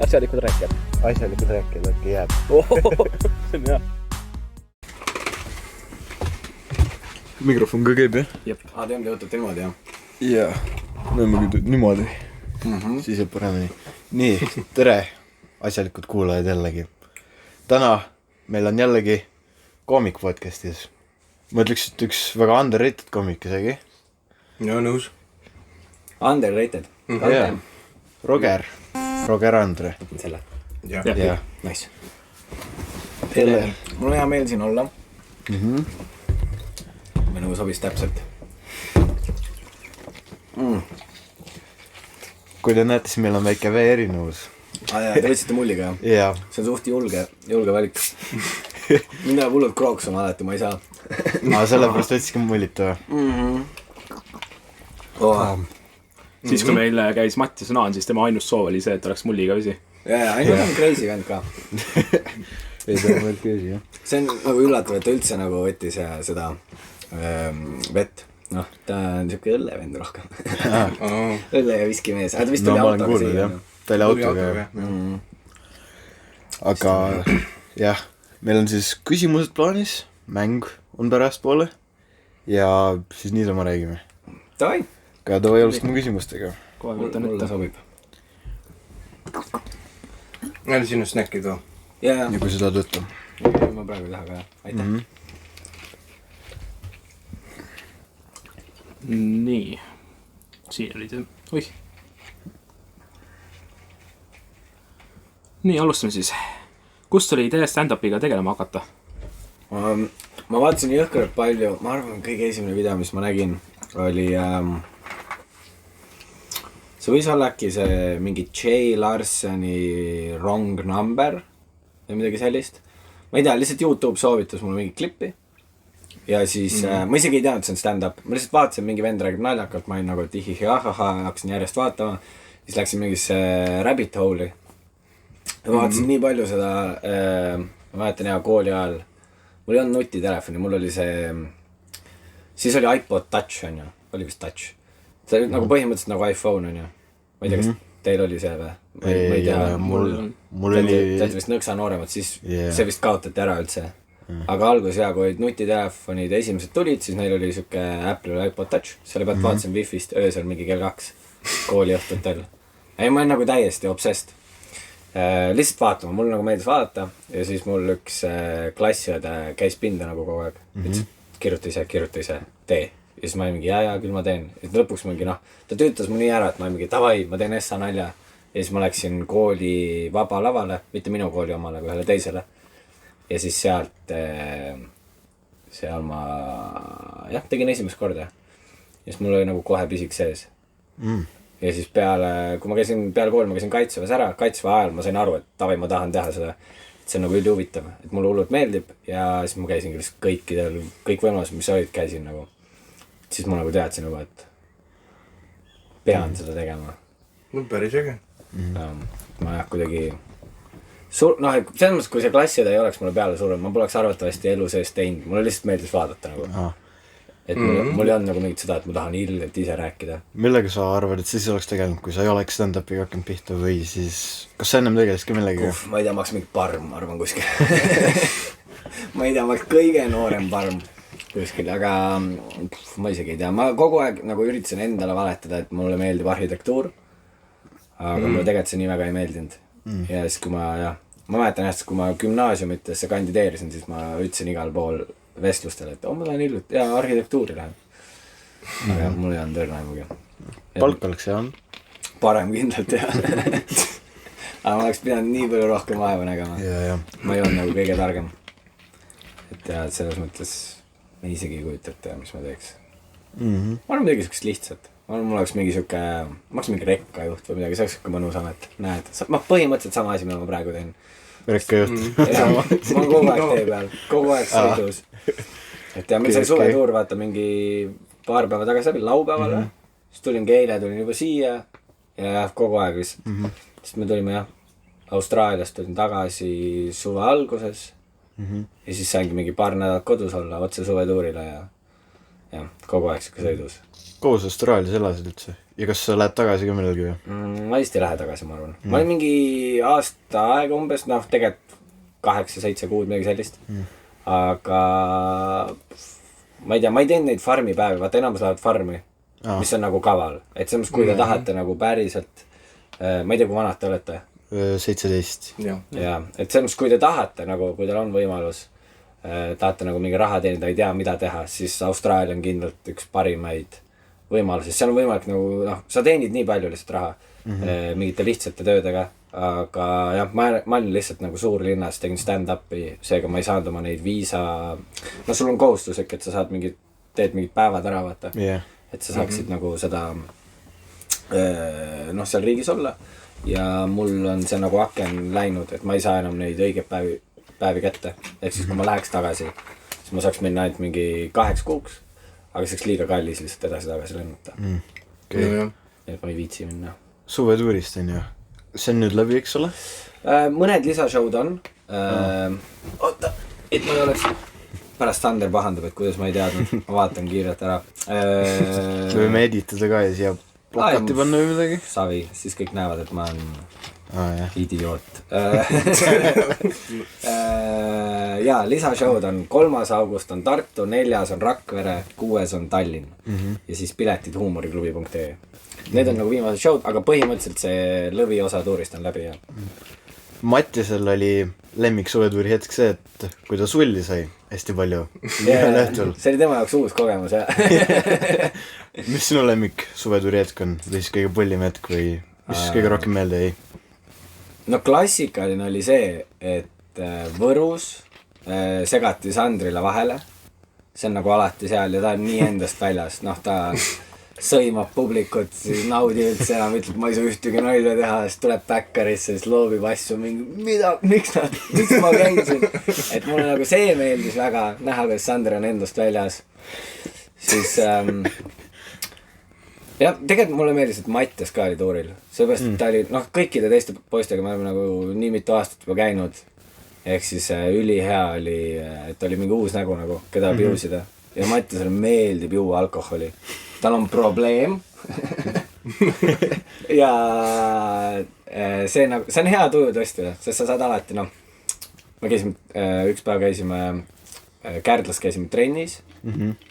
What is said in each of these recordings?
Asjalikud rääkijad. Asjalikud rääkijad, äkki jääb. See on hea. Mikrofon ka käib, jah? Jep. Teemgi võtab niimoodi, jah? Jaa, niimoodi. Siis jääb paremini. Nii, tere, asjalikud kuulajad jällegi. Täna meil on jällegi koomik podcastis. Ma ütleks, et üks väga underrated koomik isegi. Joo, nõus. Underrated. Jaa, Roger Andre. Selle. Jaa. Nice. Tere. Mul on hea meel siin olla. Me nagu sobis täpselt. Kui te näete, siis meil on väike veerinuvus. Te võtsite mulliga, jah? Jaa. See on suht julge valik. Mind läheb hullult krooksama alati, ma ei saa. Sellepärast võtsiski mullita. Siis kui meil käis Matti Sõnaan, siis tema ainus soov oli see, et oleks mulliga vesi. Jaa, ainult on crazy vend ka. Ei tea veel crazy, jah. See on nagu üllatav, et ta üldse nagu võttis seda vett. Noh, ta on siuke õllevend rohkem. Õlle ja viski mees. Ta vist oli autoga siia. Ta oli autoga, jah. Aga jah, meil on siis küsimused plaanis, mäng on pärast poole ja siis niisama räägime. Davai. Ka davai alustame küsimustega. Mulle sobib. Näil sinu snäkid või? Jaa. Ja kui sa tahad võtta. Ma praegu ei taha ka, jah. Aitäh. Nii. Siin oli see. Oih. Nii, alustame siis. Kust oli idee stand-upiga tegelema hakata? Ma vaatasin jõhkralt palju. Ma arvan, kõige esimene video, mis ma nägin, oli... See võis olla äkki see mingi J. Larsoni Wrong Number või midagi sellist. Ma ei tea, lihtsalt YouTube soovitas mulle mingi klippi. Ja siis ma isegi ei teadnud, see on stand-up. Ma lihtsalt vaatasin, mingi vend räägib naljakalt, ma olin nagu tihihihahaha, hakkasin järjest vaatama. Siis läksin mingisse rabbit hole'i. Ma vaatasin nii palju seda, ma mäletan hea kooli ajal. Mul ei olnud nutitelefoni, mul oli see, siis oli iPod Touch, on ju, oli vist Touch. See oli nagu põhimõtteliselt nagu iPhone, on ju. Ma ei tea, kas teil oli see või? Ma ei tea. Mul oli... Te olete vist nõksa nooremad, siis see vist kaotati ära üldse. Aga algus hea, kui nutitelefonid esimesed tulid, siis neil oli siuke Apple'il iPod Touch. Selle pealt vaatasin Wi-Fi'st öösel mingi kell 2 kooli õhtutel. Ei, ma olen nagu täiesti obsessed. Lihtsalt vaatama, mul nagu meeldis vaadata ja siis mul üks klassiõde käis pinda nagu kogu aeg. Kirjuta ise, tee. Ja siis ma olin mingi, jaa, küll ma teen. Ja lõpuks mingi, ta töötas mu nii ära, et ma olin mingi, davai, ma teen Essa nalja. Ja siis ma läksin kooli vaba lavale, mitte minu kooli omale, kui ühele teisele. Ja siis sealt, seal ma, tegin esimest korda. Ja siis mul oli nagu kohe pisik sees. Ja siis kui ma käisin peale kooli, ma käisin kaitseväes ära, kaitseväe ajal ma sain aru, et davai, ma tahan teha seda. Et see on nagu üldhuvitav, et mulle hullult meeldib ja siis ma käisin kõik võimalused, mis olid, käisin nagu. Siis ma nagu teadsin juba, et pean seda tegema. No päris äge. Ma kuidagi... selles mõttes, kui see klassiõde ei oleks mulle peale surnud, ma poleks arvatavasti elu sees teinud. Mulle lihtsalt meeldis vaadata nagu. Et mul ei olnud nagu mingit seda, et ma tahan ilgelt ise rääkida. Millega sa arvad, et siis oleks tegelenud, kui sa ei oleks stand-upiga hakanud pihta või siis... Kas sa ennem tegelisid ka millega? Ma ei tea, ma oleks mingi parm, ma arvan kuskil. Ma ei tea, ma oleks kõige noorem parm kuskil, aga ma isegi ei tea. Ma kogu aeg nagu üritasin endale valetada, et mulle meeldib arhitektuur. Aga mulle tegelikult see nii väga ei meeldinud. Ja siis kui ma mäletan jah, kui ma gümnaasiumitesse kandideerisin, siis ma ütlesin igal pool vestlustele, et ma tahan hiljuti ja arhitektuuri läheb. Aga mul ei olnud õrna mugi. Palk oleks hea on? Parem kindlalt jah. Aga ma oleks pidanud nii palju rohkem vaeva nägema. Ma ei olnud nagu kõige targem. Et selles mõttes ma isegi ei kujuta ette, mis ma teeks. Ma arvan midagi siukest lihtsalt. Ma arvan, mul oleks mingi siuke, ma oleks mingi rekkajuht või midagi, see oleks siuke mõnus amet. Näed, ma põhimõtteliselt sama asi, mida ma praegu teen. Rekkajuht. Ma olen kogu aeg tee peal, kogu aeg sõidus. Et ja meil sai suvetuur vaata mingi paar päeva tagasi läbi laupäevale. Siis tulingi eile, tulin juba siia ja kogu aeg lihtsalt. Siis me tulime Austraaliast, tulin tagasi suve alguses. Ja siis saingi mingi paar nädalat kodus olla otse suvetuurile ja jah, kogu aeg siuke sõidus. Koos Austraalias elasid üldse? Ja kas sa lähed tagasi ka millalgi või? Ma vist ei lähe tagasi, ma arvan. Ma olin mingi aasta aega umbes, noh, tegelikult 8-7 kuud, midagi sellist. Aga ma ei tea, ma ei teinud neid farmi päevi, vaata enamus lähevad farmi, mis on nagu kaval. Et selles, kui te tahate nagu päriselt, ma ei tea, kui vanad te olete? 17. Ja, et selles, kui te tahate, nagu, kui teil on võimalus, tahate nagu mingi raha teenida, ei tea, mida teha, siis Austraalia on kindlalt üks parimaid võimalusi. Seal on võimalik nagu, noh, sa teenid nii palju lihtsalt raha mingite lihtsate töödega, aga jah, ma olin lihtsalt nagu suurlinnas, tegin stand-up'i, seega ma ei saanud oma neid viisa, no sul on kohustus ikka, et sa saad teed mingid päevad ära, vaata, et sa saaksid nagu seda, noh, seal riigis olla ja mul on see nagu aken läinud, et ma ei saa enam neid õigeid päevi kätte, ehk siis kui ma läheks tagasi, siis ma saaks minna ainult mingi 8 kuuks, aga see oleks liiga kallis lihtsalt edasi-tagasi lennata. Et ma ei viitsi minna. Suvetuurist on ju? See on nüüd läbi, eks ole? Mõned lisashowd on. Oota, et ma ei oleks... Pärast Sander pahandab, et kuidas ma ei teadnud. Ma vaatan kiirelt ära. Võime editada ka ja siia plakati panna või midagi? Savi, siis kõik näevad, et ma olen idioot. Ja, lisashowd on 3. august on Tartu, 4. on Rakvere, 6. on Tallinn ja siis piletid huumoriklubi.ee. Need on nagu viimased showd, aga põhimõtteliselt see lõviosa tuurist on läbi. Mattisel oli lemmik suvetuuri hetk see, et kui ta sulli sai hästi palju ühel õhtul. See oli tema jaoks uus kogemus, jah. Mis sinu lemmik suvetuuri hetk on? Või siis kõige põllim hetk või mis kõige rohkem meelde jäi? No klassikaline oli see, et Võrus segati Sandrile vahele. See on nagu alati seal ja ta on nii endast väljas. Noh, ta sõimab publikut, siis naudi üldse enam, ütleb, ma ei saa ühtegi nalja teha, siis tuleb backerisse, siis loobib asju mingi, miks ma käisin? Et mulle nagu see meeldis väga, näha, kuidas Sander on endast väljas. Siis jah, tegelikult mulle meeldis, et Mattias ka oli tuuril. Seepärast, et ta oli, noh, kõikide teiste poistega me oleme nagu nii mitu aastat juba käinud. Ehk siis ülihea oli, et oli mingi uus nägu nagu, keda piusida. Ja Mattiasele meeldib juua alkoholi. Tal on probleem. Ja see on hea tuju tõesti, sest sa saad alati, noh, me käisime, üks päev käisime, Kärdlas käisime trennis,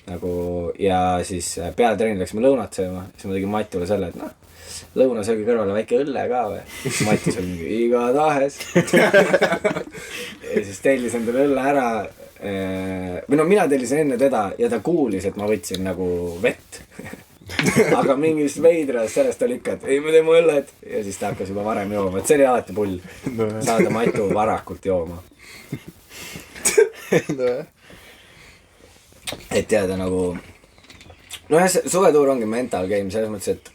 nagu, ja siis peale trenni läksime lõunat sööma, siis ma tegin Mattiule selle, et noh, lõunasöögi kõrvale väike õlle ka või. Mattis oli mingi iga tahes. Ja siis tellis endale õlle ära. Või no mina tellisin enne teda ja ta kuulis, et ma võtsin nagu vett. Aga mingist veidrast sellest oli ikka, et ei, me teeme õlled. Ja siis ta hakkas juba varem jooma, et see oli alati pull. Saada Matu varakult jooma. Et teada nagu... No jah, suvetuur ongi mental game, selles mõttes, et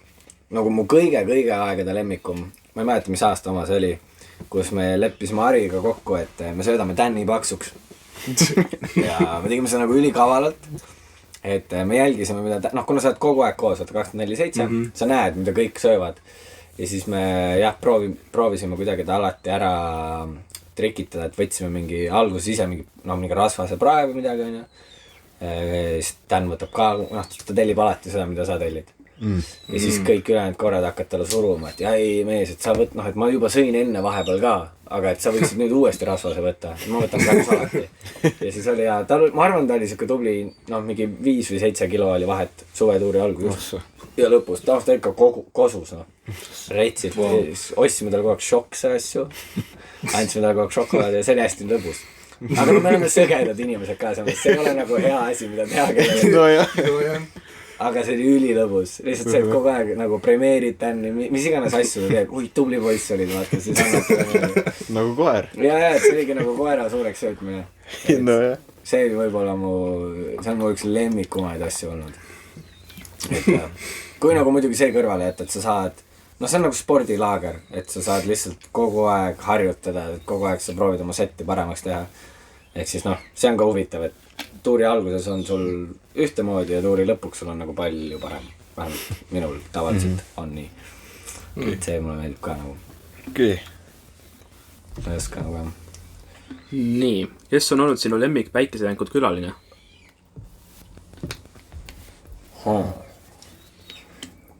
nagu mu kõige aegade lemmikum, ma ei mäleta, mis aasta oma see oli, kus me leppisime Hariga kokku, et me söödame Tänni paksuks. Ja me tegime seda nagu ülikavalalt, et me jälgisime, mida noh, kuna sa oled kogu aeg koos, 24/7, sa näed, mida kõik söövad. Ja siis me jah, proovisime kuidagi ta alati ära trikitada, et võtsime mingi alguses ise mingi rasvase praegu midagi, on ju. Siis Tän võtab ka, noh, ta tellib alati seda, mida sa tellid. Ja siis kõik ülejäänud korrad hakkad talle suruma, et ei mees, et sa noh, et ma juba sõin enne vahepeal ka, aga et sa võiksid nüüd uuesti rasvase võtta, ma võtan praegu salati. Ja siis oli ja ma arvan, ta oli siuke tubli, noh, mingi 5 või 7 kilo oli vahet suvetuuri alguses ja lõpus, ta ikka kosus, noh, reitsid, ostsime talle kogu aeg šokse asju, andsime talle kogu aeg šokolaadi ja see oli hästi lõbus. Aga me oleme sõgedad inimesed ka, see ei ole nagu hea asi, mida teha kellele. Aga see oli ülilõbus, lihtsalt see kogu aeg nagu premeerid Tänni, mis iganes asju ta teeb, ui tubli poiss olid, vaata, siis annab nagu koer. Ja, see oligi nagu koera suureks söötmine. No jah. See oli võib-olla see on mu üks lemmikumaid asju olnud. Et kui nagu muidugi see kõrvale jätta, et sa saad, no see on nagu spordilaager, et sa saad lihtsalt kogu aeg harjutada, et kogu aeg sa proovid oma setti paremaks teha. Ehk siis noh, see on ka huvitav, et tuuri alguses on sul ühtemoodi ja tuuri lõpuks sul on nagu palju parem. Vähemalt minul tavaliselt on nii. Et see mulle meeldib ka nagu. Küll. Ma ei oska nagu. Nii, kes on olnud sinu lemmik päikesejänkud külaline?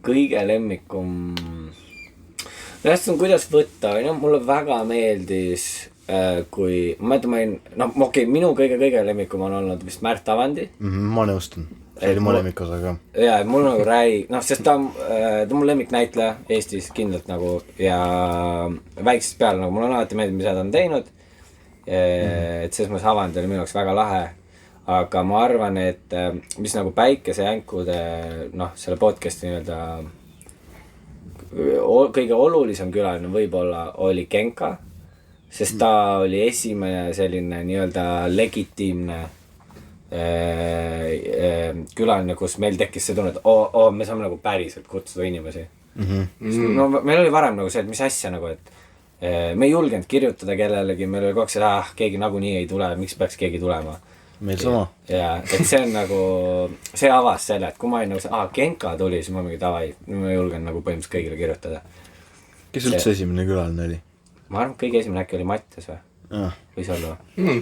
kõige lemmikum, hästi on kuidas võtta, mulle väga meeldis, kui, ma mõtlen, minu kõige lemmikum on olnud vist Märt Avandi. Ma nõustun, see oli mu lemmikus, aga jaa, mul nagu sest ta on mu lemmiknäitleja Eestis kindlalt nagu ja väiksest peale nagu mul on alati meeldinud, mida ta on teinud, et selles mõttes Avandi oli minu jaoks väga lahe, aga ma arvan, et mis nagu Päikesejänkude, selle podcasti nii-öelda kõige olulisem külaline võib-olla oli Genka, sest ta oli esimene selline nii-öelda legitiimne külaline, kus meil tekkis see tunne, et me saame nagu päriselt kutsuda inimesi. No meil oli varem nagu see, et mis asja nagu, et me ei julgenud kirjutada kellelegi, meil oli kogu aeg see, keegi nagunii ei tule, miks peaks keegi tulema. meil sama. Jaa, et see on nagu, see avas selle, et kui ma olin nagu see, Genka tuli, siis ma mingi davai, ma julgen nagu põhimõtteliselt kõigile kirjutada. Kes üldse esimene külaline oli? Ma arvan, kõige esimene äkki oli Mattias või? Võis olla või?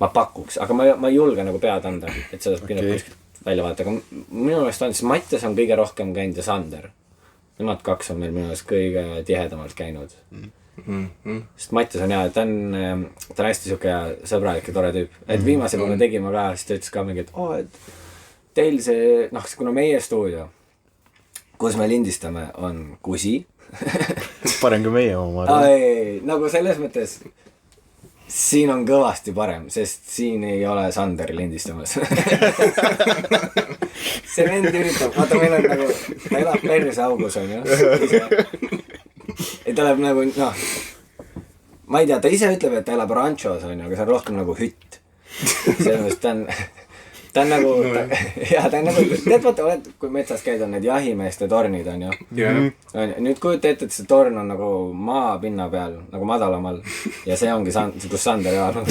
Ma pakuks, aga ma ei julge nagu pead anda, et seda saab kindlasti kuskilt välja vaata, aga minu meelest on, siis Mattias on kõige rohkem käinud ja Sander. Nemad kaks on meil minu meelest kõige tihedamalt käinud. Sest Mattias on hea, ta on hästi siuke sõbralik ja tore tüüp. Et viimase kui me tegime ka, siis ta ütles ka mingi, et teil see, kuna meie stuudio, kus me lindistame, on kusi. Parem kui meie oma. Nagu selles mõttes siin on kõvasti parem, sest siin ei ole Sander lindistamas. See vend üritab, vaata meil on nagu, ta elab perse augus on ju. Et ta elab nagu, ma ei tea, ta ise ütleb, et ta elab ranchos on ju, aga see on rohkem nagu hütt. Selles mõttes ta on nagu, ta on nagu, tead vaata, oled, kui metsas käid, on need jahimeeste tornid on ju. Nüüd kujuta ette, et see torn on nagu maapinna peal, nagu madalamal ja see ongi kus Sander elab.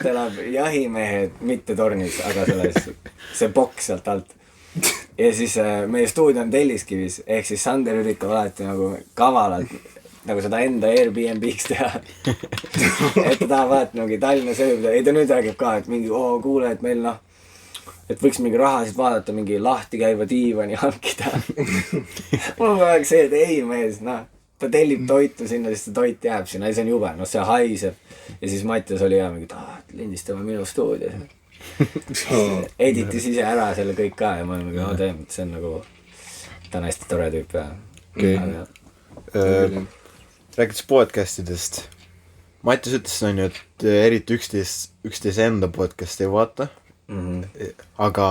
Ta elab jahimehed mitte tornis, aga see boks sealt alt. Ja siis meie stuudio on Telliskivis, ehk siis Sander üritab alati nagu kavalalt nagu seda enda Airbnb-ks teha. Et ta tahab alati nagu Tallinna sööbida, ei ta nüüd räägib ka, et mingi, kuule, et meil et võiks mingi rahasid vaadata, mingi lahti käiva diivani hankida. Mul on aeg see, et ei mees, ta tellib toitu sinna, siis see toit jääb sinna, see on jube, see haiseb. Ja siis Mattias oli hea mingi, lindistame minu stuudios. Editis ise ära selle kõik ka ja ma olen nagu, see on nagu, ta on hästi tore tüüp ja. Rääkides podcastidest. Mattias ütles on ju, et eriti üksteise enda podcast ei vaata. Aga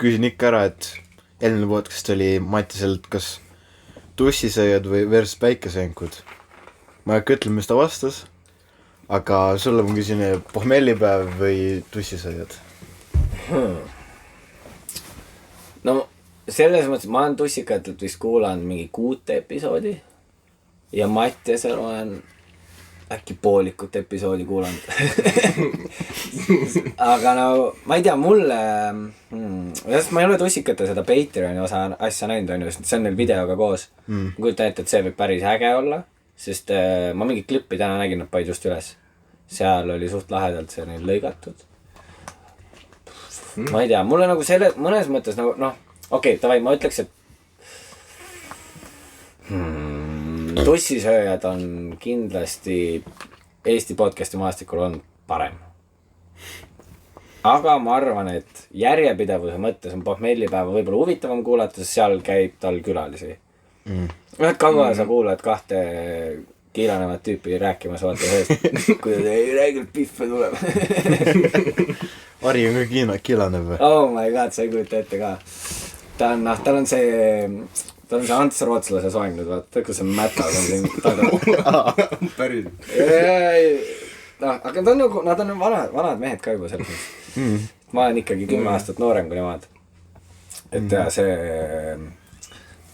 küsin ikka ära, et eelmine podcast oli Mattiselt kas tussisõjad või versus päikesejänkud. Ma ei hakka ütlema, mis ta vastas, aga sulle ma küsin pohmellipäev või tussisõjad? No selles mõttes, ma olen tussikatelt vist kuulanud mingi 6 episoodi ja Mattiasel olen äkki poolikut episoodi kuulanud. Aga ma ei tea, mulle, sest ma ei ole tussikate seda Patreoni osa asja näinud on ju, sest see on neil videoga koos. Ma kujutan ette, et see võib päris äge olla, sest ma mingi klippi täna nägin, nad paid just üles. Seal oli suht lahedalt see neil lõigatud. Ma ei tea, mulle nagu selle, mõnes mõttes nagu, davai, ma ütleks, et tussisööjad on kindlasti Eesti podcasti maastikul on parem. Aga ma arvan, et järjepidevuse mõttes on pohmellipäeva võib-olla huvitavam kuulata, sest seal käib tal külalisi. Kaua sa kuulad 2 kiilanevat tüüpi rääkimas vaata ühest, kui ta ei rääginud pihve tuleb. Ari on ka kiilanev või? Oh my god, sa ei kujuta ette ka. Tal on see Ants Rootslase soeng nüüd, vaata, kus see mätad on siin taga. Päris. Aga nad on vanad mehed ka juba selles mõttes. Ma olen ikkagi 10 aastat noorem kui nemad. Et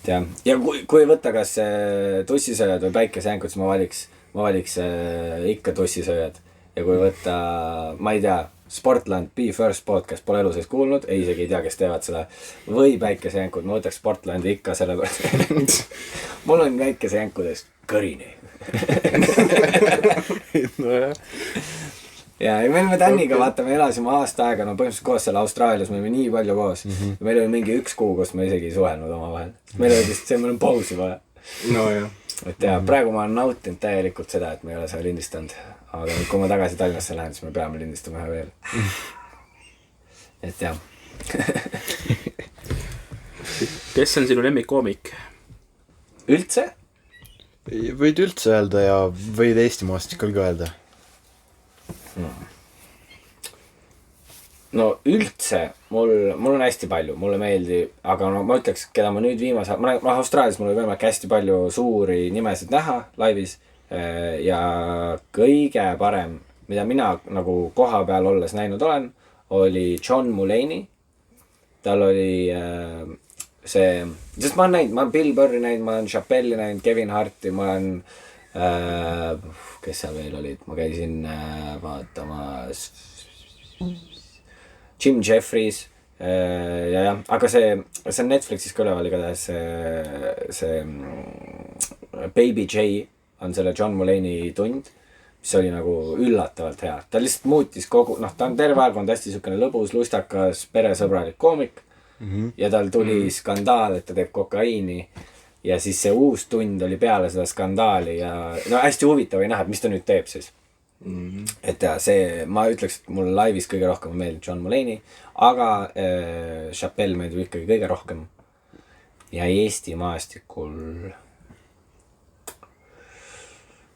ja kui võtta kas tussisööjad või päikesejänkud, siis ma valiks ikka tussisööjad. Ja kui võtta, ma ei tea, Sportland Be First podcast pole elu sees kuulnud, isegi ei tea, kes teevad seda, või päikesejänkud, ma võtaks Sportlandi ikka selle pärast. Mul on päikesejänkudest kõrini. ja me Daniga vaata, me elasime aasta aega, no põhimõtteliselt koos seal Austraalias, me olime nii palju koos. Meil oli mingi 1 kuu, kus me isegi ei suhelnud omavahel. Meil oli vist see, meil on pausi vaja. No jah. Et ja praegu ma olen nautinud täielikult seda, et me ei ole seal lindistanud. Aga nüüd, kui ma tagasi Tallinnasse lähen, siis me peame lindistama ühe veel. Et jah. Kes on sinu lemmikkoomik? Üldse? Võid üldse öelda ja võid Eesti maastikul ka öelda. No üldse, mul on hästi palju, mulle meeldib, aga no ma ütleks, keda ma nüüd viimase, Austraalias mul oli võimalik hästi palju suuri nimesid näha laivis ja kõige parem, mida mina nagu koha peal olles näinud olen, oli John Mulaney. Tal oli see, sest ma olen näinud, ma olen Bill Burri näinud, ma olen Chappelli näinud, Kevin Harti, ma olen kes seal veel olid, ma käisin vaatamas Jim Jeffries ja, aga see on Netflixis ka üleval igatahes see Baby J on selle John Mulaney tund, mis oli nagu üllatavalt hea. Ta lihtsalt muutis kogu, ta on terve aeg olnud hästi sükene lõbus, lustakas, peresõbralik koomik ja tal tuli skandaal, et ta teeb kokaiini ja siis see uus tund oli peale seda skandaali ja no hästi huvitav ei näha, et mis ta nüüd teeb siis. Et ja see, ma ütleks, et mulle laivis kõige rohkem meeldib John Mulaney, aga Chappelle meeldib ikkagi kõige rohkem. Ja Eesti maastikul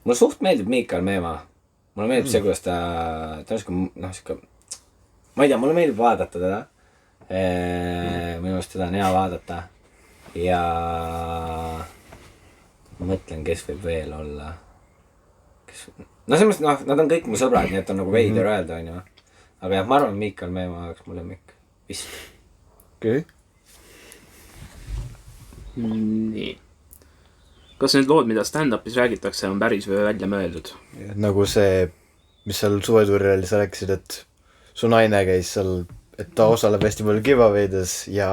mulle suht meeldib Miikal Meemaa. Mulle meeldib see, kuidas ta on siuke, ma ei tea, mulle meeldib vaadata teda. Minu arust teda on hea vaadata ja ma mõtlen, kes võib veel olla. No selles mõttes, nad on kõik mu sõbrad, nii et on nagu veider öelda, on ju. Aga jah, ma arvan, Miikal Meemaa oleks mu lemmik. Vist. Okei. Nii. Kas need lood, mida stand-upis räägitakse, on päris või välja mõeldud? Nagu see, mis seal suvetuuril sa rääkisid, et su naine käis seal, et ta osaleb hästi palju giveawaydes ja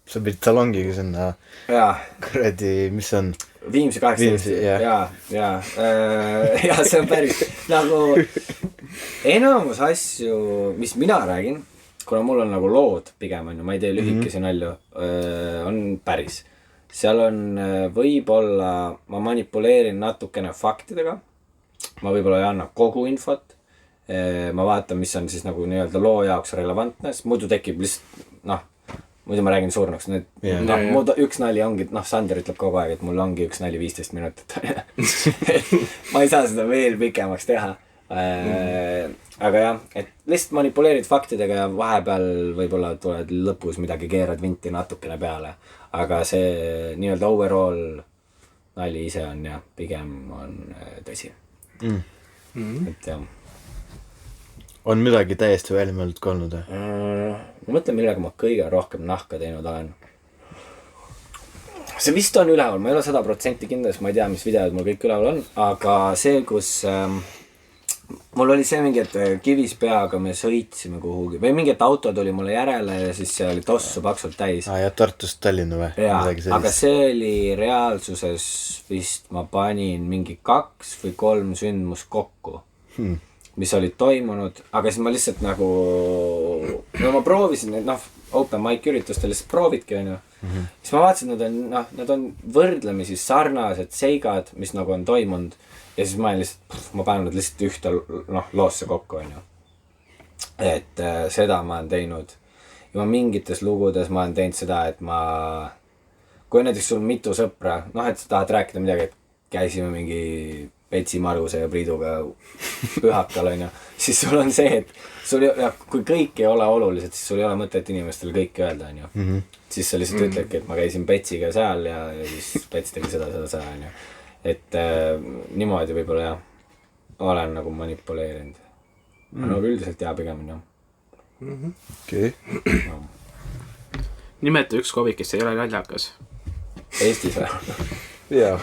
sa pidid talongiga sinna kuradi, mis on Viimsi 18. Ja see on päris nagu enamus asju, mis mina räägin, kuna mul on nagu lood pigem on ju, ma ei tee lühikesi nalju, on päris. Seal on võib-olla, ma manipuleerin natukene faktidega, ma võib-olla ei anna kogu infot, ma vaatan, mis on siis nagu nii-öelda loo jaoks relevantne, sest muidu tekib lihtsalt, muidu ma räägin surnuks, üks nali ongi, Sander ütleb kogu aeg, et mul ongi üks nali 15 minutit. Ma ei saa seda veel pikemaks teha. Aga jah, et lihtsalt manipuleerid faktidega ja vahepeal võib-olla tuled lõpus midagi, keerad vinti natukene peale. Aga see nii-öelda overall nali ise on ja pigem on tõsi. Et jah. On midagi täiesti väljamööldud ka olnud? Ma mõtlen, millega ma kõige rohkem nahka teinud olen. See vist on üleval, ma ei ole 100% kindel, ma ei tea, mis videod mul kõik üleval on, aga see, kus mul oli see mingi, et kivis peaga me sõitsime kuhugi või mingi, et auto tuli mulle järele ja siis see oli tossu paksult täis. Ja Tartust Tallinna või? Jaa, aga see oli reaalsuses vist ma panin mingi 2 või 3 sündmus kokku. Mis olid toimunud, aga siis ma lihtsalt nagu ma proovisin neid, open mic üritustel lihtsalt proovidki, on ju. Siis ma vaatasin, nad on võrdlemisi sarnased seigad, mis nagu on toimunud ja siis ma panen nad lihtsalt ühte loosse kokku, on ju. Et seda ma olen teinud ja mingites lugudes ma olen teinud seda, et kui näiteks sul mitu sõpra, et sa tahad rääkida midagi, et käisime mingi Petsi Maruse ja Priiduga pühakal, on ju, siis sul on see, et kui kõik ei ole olulised, siis sul ei ole mõtet inimestele kõik öelda, on ju. Siis sa lihtsalt ütledki, et ma käisin Petsiga seal ja siis Pets tegi seda, on ju. Et niimoodi võib-olla jah, olen nagu manipuleerinud. No üldiselt jah, pigem on jah. Okei. Nimeta üks koomik, kes ei ole naljakas. Eestis või? Jaa.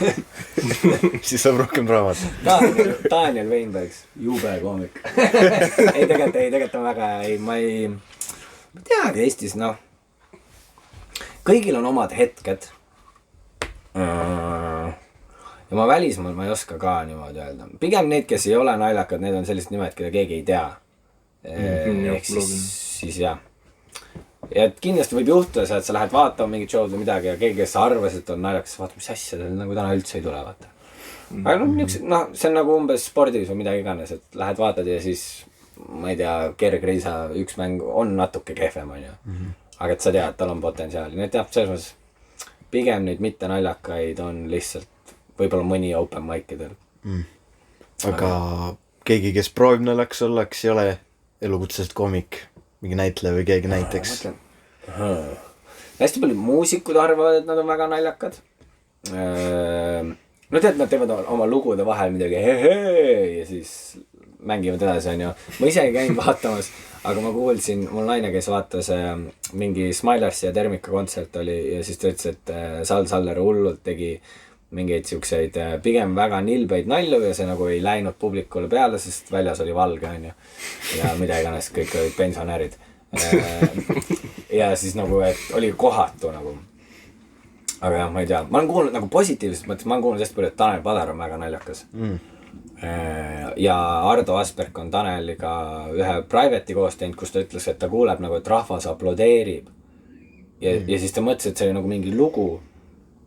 Siis saab rohkem draamat. Daniel Weinbergs, jube koomik. Ei, tegelikult on väga, ma ei teagi Eestis, kõigil on omad hetked. Ja ma välismaal ma ei oska ka niimoodi öelda. Pigem need, kes ei ole naljakad, need on sellised nimed, keda keegi ei tea. ehk siis jah. Ja et kindlasti võib juhtuda see, et sa lähed vaatama mingit show'd või midagi ja keegi, kes arvas, et on naljakas, vaata, mis asja tal nagu täna üldse ei tule, vaata. Aga see on nagu umbes spordis või midagi iganes, et lähed vaatad ja siis, ma ei tea, kergreisa üks mäng on natuke kehvem, on ju. Aga et sa tead, tal on potentsiaali. Nii et jah, selles mõttes pigem neid mitte naljakaid on lihtsalt võib-olla mõni open mic'idel. Aga keegi, kes proovib naljakas olla, kes ei ole elukutselised koomik, mingi näitleja või keegi näiteks. Hästi palju muusikud arvavad, et nad on väga naljakad. No tead, nad teevad oma lugude vahel midagi ja siis mängivad edasi, on ju. Ma ise ei käinud vaatamas, aga ma kuulsin, mul naine, kes vaatas mingi Smilersi ja Termika kontsert oli ja siis ta ütles, et Sal Saller hullult tegi mingeid siukseid pigem väga nilbeid nalju ja see nagu ei läinud publikule peale, sest väljas oli valge, on ju. Ja mida iganes, kõik olid pensionärid. Ja siis nagu, et oli kohatu nagu. Aga jah, ma ei tea. Ma olen kuulnud nagu positiivselt mõttes, ma olen kuulnud hästi palju, et Tanel Padar on väga naljakas. Ja Ardo Asperg on Taneliga ühe private'i koos teinud, kus ta ütles, et ta kuuleb nagu, et rahvas aplodeerib. Ja siis ta mõtles, et see oli nagu mingi lugu,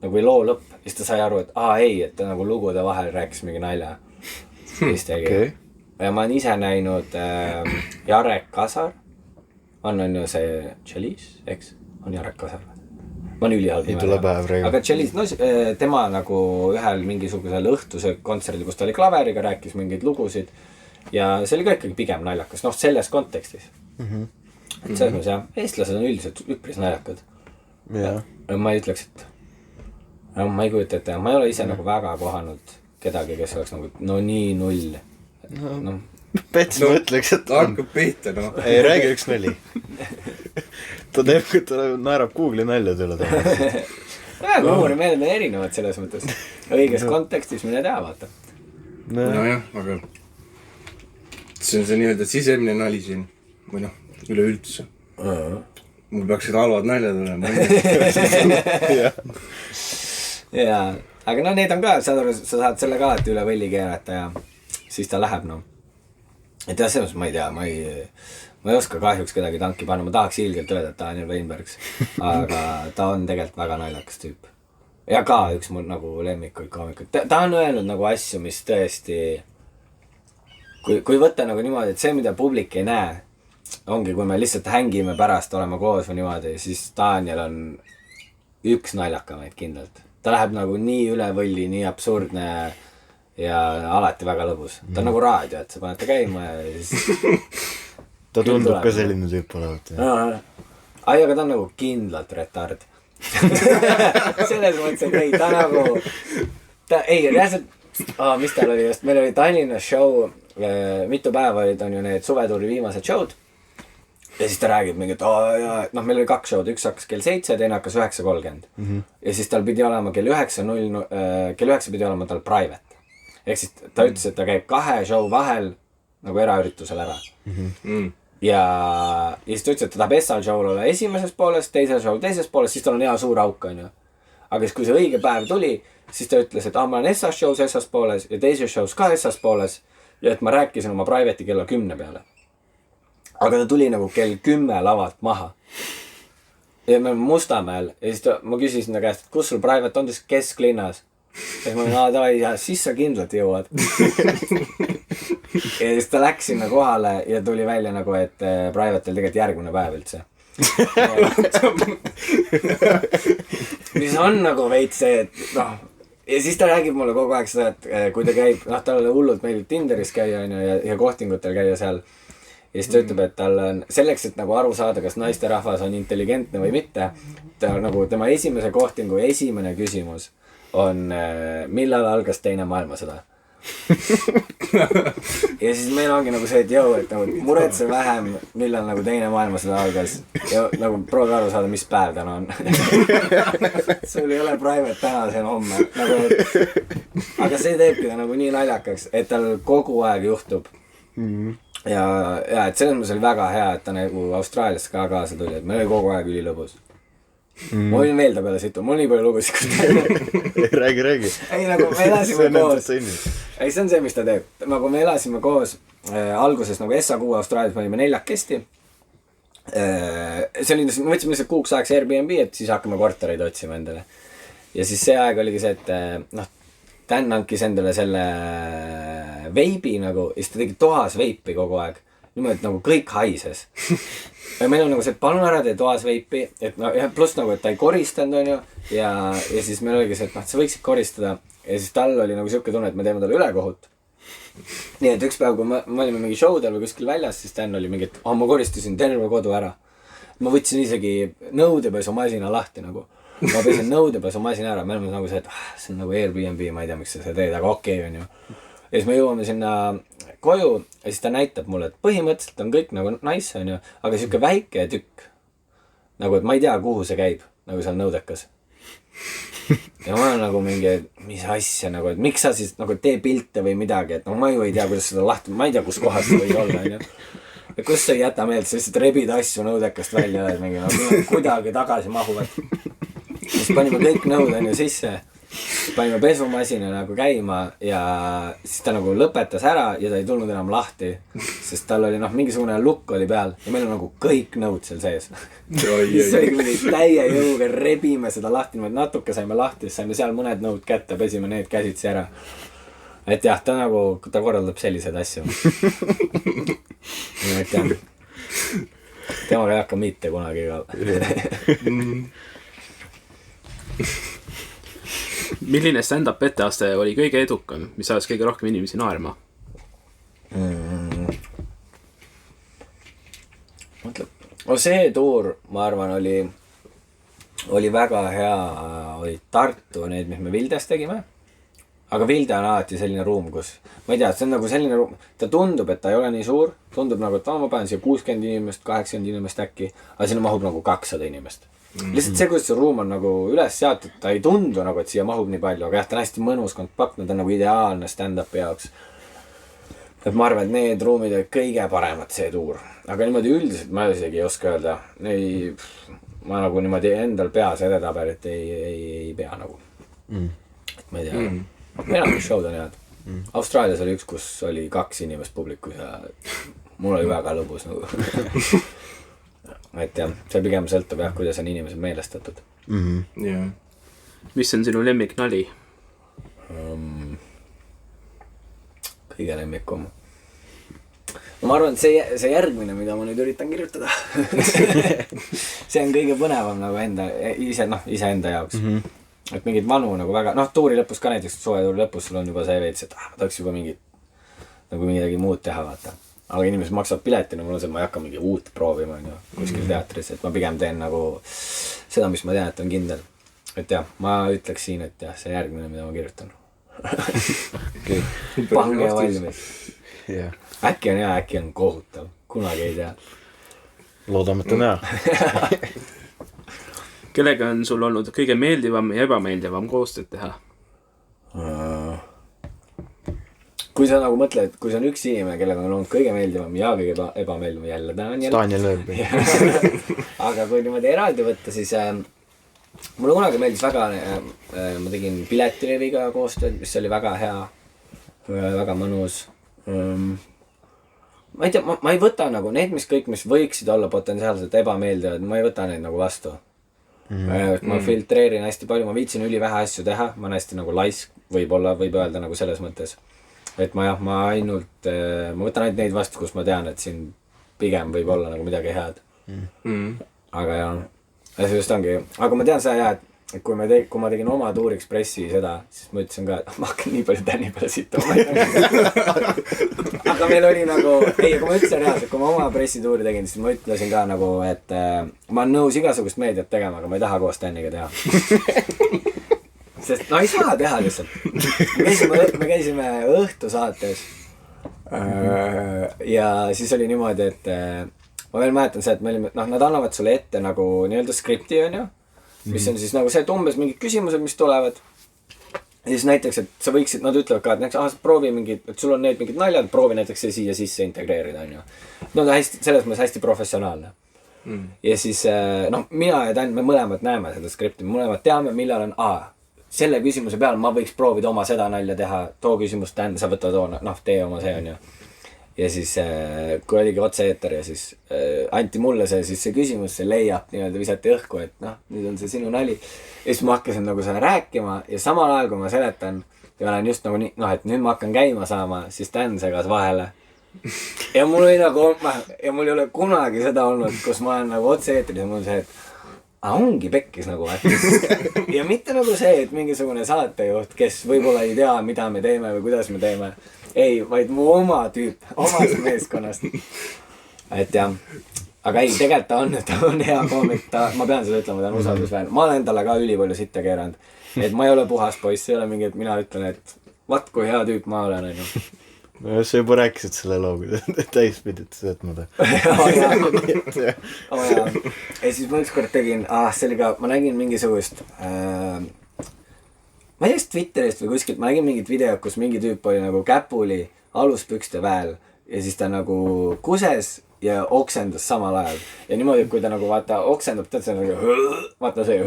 nagu loo lõpp, siis ta sai aru, et ei, et ta nagu lugude vahel rääkis mingi nalja. Siis tegi. Okay. Ja ma olen ise näinud Jarek Kasar, on ju see Chalice, eks? On Jarek Kasar. Ma on ülihalb nimel. Aga Chalice, no tema nagu ühel mingisugusel õhtuse kontserdil, kus ta oli klaveriga, rääkis mingeid lugusid ja see oli ka ikkagi pigem naljakas, noh selles kontekstis. Et selles mõttes jah, eestlased on üldiselt üpris naljakad. Ma ei ütleks, et ma ei kujuta ette, ma ei ole ise nagu väga kohanud kedagi, kes oleks nagu no nii null. Pets ma ütleks, et hakkab pihta, no. Ei, räägi üks nali. Ta teeb, kui ta naerab Google'i nalja tüle taha. Huumorimeeled on erinevad selles mõttes. Õiges kontekstis mine tea, vaata. Nojah, aga see on see nii-öelda sisemine nali siin. Või noh, üleüldse. Mul peaksid halvad naljad olema. Jaa, aga no need on ka, sa saad selle ka alati üle võlli keerata ja siis ta läheb, no. Et jah, selles ma ei tea, ma ei oska kahjuks kedagi tanki panna, ma tahaks ilgelt öelda, et Daniel Weinbergs, aga ta on tegelikult väga naljakas tüüp. Ja ka üks mul nagu lemmikuid koomikuid. Ta on öelnud nagu asju, mis tõesti, kui võtta nagu niimoodi, et see, mida publik ei näe, ongi, kui me lihtsalt hängime pärast olema koos või niimoodi, siis Daniel on üks naljakamaid kindlalt. Ta läheb nagu nii üle võlli, nii absurdne ja alati väga lõbus. Ta on nagu raadio, et sa paned ta käima ja siis... Ta tundub ka selline tüüp olevat. Aga ta on nagu kindlalt retard. Selles mõttes, et ei, ta nagu... mis tal oli just? Meil oli Tallinna show, mitu päeva olid, on ju need suvetuuri viimased show'd. Ja siis ta räägib mingi, et meil oli 2 show'd, üks hakkas kell 7, teine hakkas 9:30. Ja siis tal pidi olema kell 9 pidi olema tal private. Ehk siis ta ütles, et ta käib 2 show vahel nagu eraüritusel ära. Ja siis ta ütles, et ta tahab Essal show'l olla esimeses pooles, teisel show teises pooles, siis tal on hea suur auk, on ju. Aga siis, kui see õige päev tuli, siis ta ütles, et ma olen Essas show's Essas pooles ja teises show's ka Essas pooles ja et ma rääkisin oma private'i kella 10 peale. Aga ta tuli nagu kell 10 lavalt maha. Ja me oleme Mustamäel ja siis ma küsisin ta käest, et kus sul private on siis kesklinnas? Ja ma olin, siis sa kindlalt jõuad. Ja siis ta läks sinna kohale ja tuli välja nagu, et private'il tegelikult järgmine päev üldse. Mis on nagu veits see, et noh, ja siis ta räägib mulle kogu aeg seda, et kui ta käib, noh, tal hullult meeldib Tinderis käia ja kohtingutel käia seal. Ja siis ta ütleb, et tal on selleks, et nagu aru saada, kas naisterahvas on intelligentne või mitte, ta nagu tema esimese kohtingu esimene küsimus on, millal algas teine maailmasõda. Ja siis meil ongi nagu see, et et nagu muretse vähem, millal nagu teine maailmasõda algas ja nagu proovi aru saada, mis päev täna on. Sul ei ole private täna, see on homme nagu, aga see teebki ta nagu nii naljakaks, et tal kogu aeg juhtub. Ja et selles mõttes oli väga hea, et ta nagu Austraalias ka kaasa tuli, et meil oli kogu aeg ülilõbus. Ma võin veel ta peale situ, mul nii palju lugusid. Räägi. Ei nagu me elasime koos. ei, see on see, mis ta teeb. Nagu me elasime koos alguses nagu SA6 Austraalias, me olime 4 see oli, me võtsime lihtsalt kuuks ajaks Airbnb, et siis hakkame kortereid otsima endale. Ja siis see aeg oligi see, et noh, Dan hankis endale selle veibi nagu, ja siis ta tegi toas veipi kogu aeg. Niimoodi, et nagu kõik haises. Ja meil on nagu see, et palun ära tee toas veipi, et no, pluss nagu, et ta ei koristanud, on ju, ja siis meil oligi see, et noh, sa võiksid koristada, ja siis tal oli nagu siuke tunne, et me teeme talle ülekohut. Nii, et üks päev, kui me olime mingi showdel või kuskil väljas, siis Dan oli mingi, et ma koristasin terve kodu ära. Ma võtsin isegi nõudepesumasina lahti nagu. Ma pesin nõudepesumasina ära, me oleme nagu see, et see on nagu Airbnb, ma ei tea, miks sa seda teed, aga okei, on ju. Ja siis me jõuame sinna koju ja siis ta näitab mulle, et põhimõtteliselt on kõik nagu nice, on ju, aga siuke väike tükk. Nagu, et ma ei tea, kuhu see käib, nagu seal nõudekas. Ja ma olen nagu mingi, mis asja nagu, et miks sa siis nagu tee pilte või midagi, et no ma ju ei tea, kuidas seda lahti, ma ei tea, kus kohas see või olla, on ju. Ja kus sa ei jäta meelde, sa lihtsalt rebid asju nõudekast välja, et mingi, no, kuidagi tagasi mahuvad. Siis panime kõik nõud on ju sisse, panime pesumasina nagu käima ja siis ta nagu lõpetas ära ja ta ei tulnud enam lahti, sest tal oli noh, mingisugune lukk oli peal ja meil on nagu kõik nõud seal sees. Siis oli mingi täie jõuga, rebime seda lahti, natuke saime lahti, siis saime seal mõned nõud kätte, pesime need käsitsi ära. Et jah, ta nagu, ta korraldab sellised asju. Et jah, temaga ei hakka mitte kunagi ka. Milline stand-up etteaste oli kõige edukam, mis ajas kõige rohkem inimesi naerma? See tuur, ma arvan, oli väga hea, oli Tartu need, mis me Vildes tegime. Aga Vilde on alati selline ruum, kus, ma ei tea, see on nagu selline ruum, ta tundub, et ta ei ole nii suur, tundub nagu, et ma panen siia 60 inimest, 80 inimest äkki, aga sinna mahub nagu 200 inimest. Lihtsalt see, kuidas see ruum on nagu üles seatud, ta ei tundu nagu, et siia mahub nii palju, aga jah, ta on hästi mõnus, kompaktne, ta on nagu ideaalne stand-upi jaoks. Et ma arvan, et need ruumid olid kõige paremad see tuur. Aga niimoodi üldiselt ma isegi ei oska öelda. Ma nagu niimoodi endal peas edetabelit ei pea nagu. Et ma ei tea. Enamus showd on head. Austraalias oli üks, kus oli 2 inimest publikus ja mul oli väga lõbus nagu. Et jah, see pigem sõltub jah, kuidas on inimesed meelestatud. Yeah. Mis on sinu lemmik nali? Kõige lemmikum. Ma arvan, et see järgmine, mida ma nüüd üritan kirjutada. See on kõige põnevam nagu iseenda jaoks. Et mingid vanu nagu väga, tuuri lõpus ka näiteks, suvetuuri lõpus sul on juba see veits, et ma tahaks juba midagi muud teha, vaata. Aga inimesed maksavad piletina, mul on see, et ma ei hakka mingi uut proovima, kuskil teatris, et ma pigem teen nagu seda, mis ma tean, et on kindel. Et jah, ma ütleks siin, et jah, see järgmine, mida ma kirjutan. Pange valmis. Äkki on hea, äkki on kohutav, kunagi ei tea. Loodame, et on hea. Kellega on sul olnud kõige meeldivam ja ebameeldivam koostööd teha? Kui sa nagu mõtled, kui see on üks inimene, kellega on olnud kõige meeldivam ja kõige ebameeldivam jälle Daniel Õrbi. Aga kui niimoodi eraldi võtta, siis mulle kunagi meeldis väga, ma tegin Piletileviga koostööd, mis oli väga hea, väga mõnus. Ma ei tea, ma ei võta nagu need, mis võiksid olla potentsiaalselt ebameeldivad, ma ei võta neid nagu vastu. Ma filtreerin hästi palju, ma viitsin ülivähe asju teha, ma olen hästi nagu laisk, võib öelda nagu selles mõttes. Et ma ainult, ma võtan ainult neid vastu, kus ma tean, et siin pigem võib olla nagu midagi head. Aga jah, see just ongi, aga ma tean seda jah, et kui ma tegin oma Tuurexpressi seda, siis ma ütlesin ka, et ma hakkan nii palju tänni peale sitama. Aga meil oli nagu, kui ma ütlesin reaalselt, kui ma oma pressituuri tegin, siis ma ütlesin ka nagu, et ma olen nõus igasugust meediat tegema, aga ma ei taha koos Tänniga teha. Sest ei saa teha lihtsalt. Me käisime õhtusaates ja siis oli niimoodi, et ma veel mäletan see, et me olime, nad annavad sulle ette nagu nii-öelda skripti, on ju, mis on siis nagu see, et umbes mingid küsimused, mis tulevad. Ja siis näiteks, et sa võiksid, nad ütlevad ka, et näiteks, proovi mingid, et sul on need mingid naljad, proovi näiteks see siia sisse integreerida, on ju. No ta hästi, selles mõttes hästi professionaalne. Ja siis, mina ja Dan, me mõlemad näeme seda skripti, me mõlemad teame, millal on selle küsimuse peal ma võiks proovida oma seda nalja teha, too küsimus tähendab, sa võta too, noh, tee oma see, on ju. Ja siis, kui oligi otse-eeter ja siis anti mulle see küsimus, see layup nii-öelda visati õhku, et noh, nüüd on see sinu nali. Ja siis ma hakkasin nagu seda rääkima ja samal ajal, kui ma seletan ja olen just nagu nii, noh, et nüüd ma hakkan käima saama, siis Dan segas vahele. Ja mul oli nagu, ja mul ei ole kunagi seda olnud, kus ma olen nagu otse-eetris ja mul on see, et ongi pekkis nagu, ja mitte nagu see, et mingisugune saatejuht, kes võib-olla ei tea, mida me teeme või kuidas me teeme. Ei, vaid mu oma tüüp, omast meeskonnast. Et jah, aga ei, tegelikult ta on hea koomik, ma pean seda ütlema, ta on usaldusväärne. Ma olen talle ka ülipalju sitta keeranud. Et ma ei ole puhas poiss, ei ole mingi, et mina ütlen, et vaat kui hea tüüp ma olen, on ju. No sa juba rääkisid selle loogu, täispidid sõetmada. Ja siis ma ükskord tegin, see oli ka, ma nägin mingisugust, ma ei tea, Twitterist või kuskilt, ma nägin mingit videot, kus mingi tüüp oli nagu käpuli aluspükste väel ja siis ta nagu kuses ja oksendas samal ajal. Ja niimoodi, kui ta nagu vaata oksendab, tead see nagu vaata see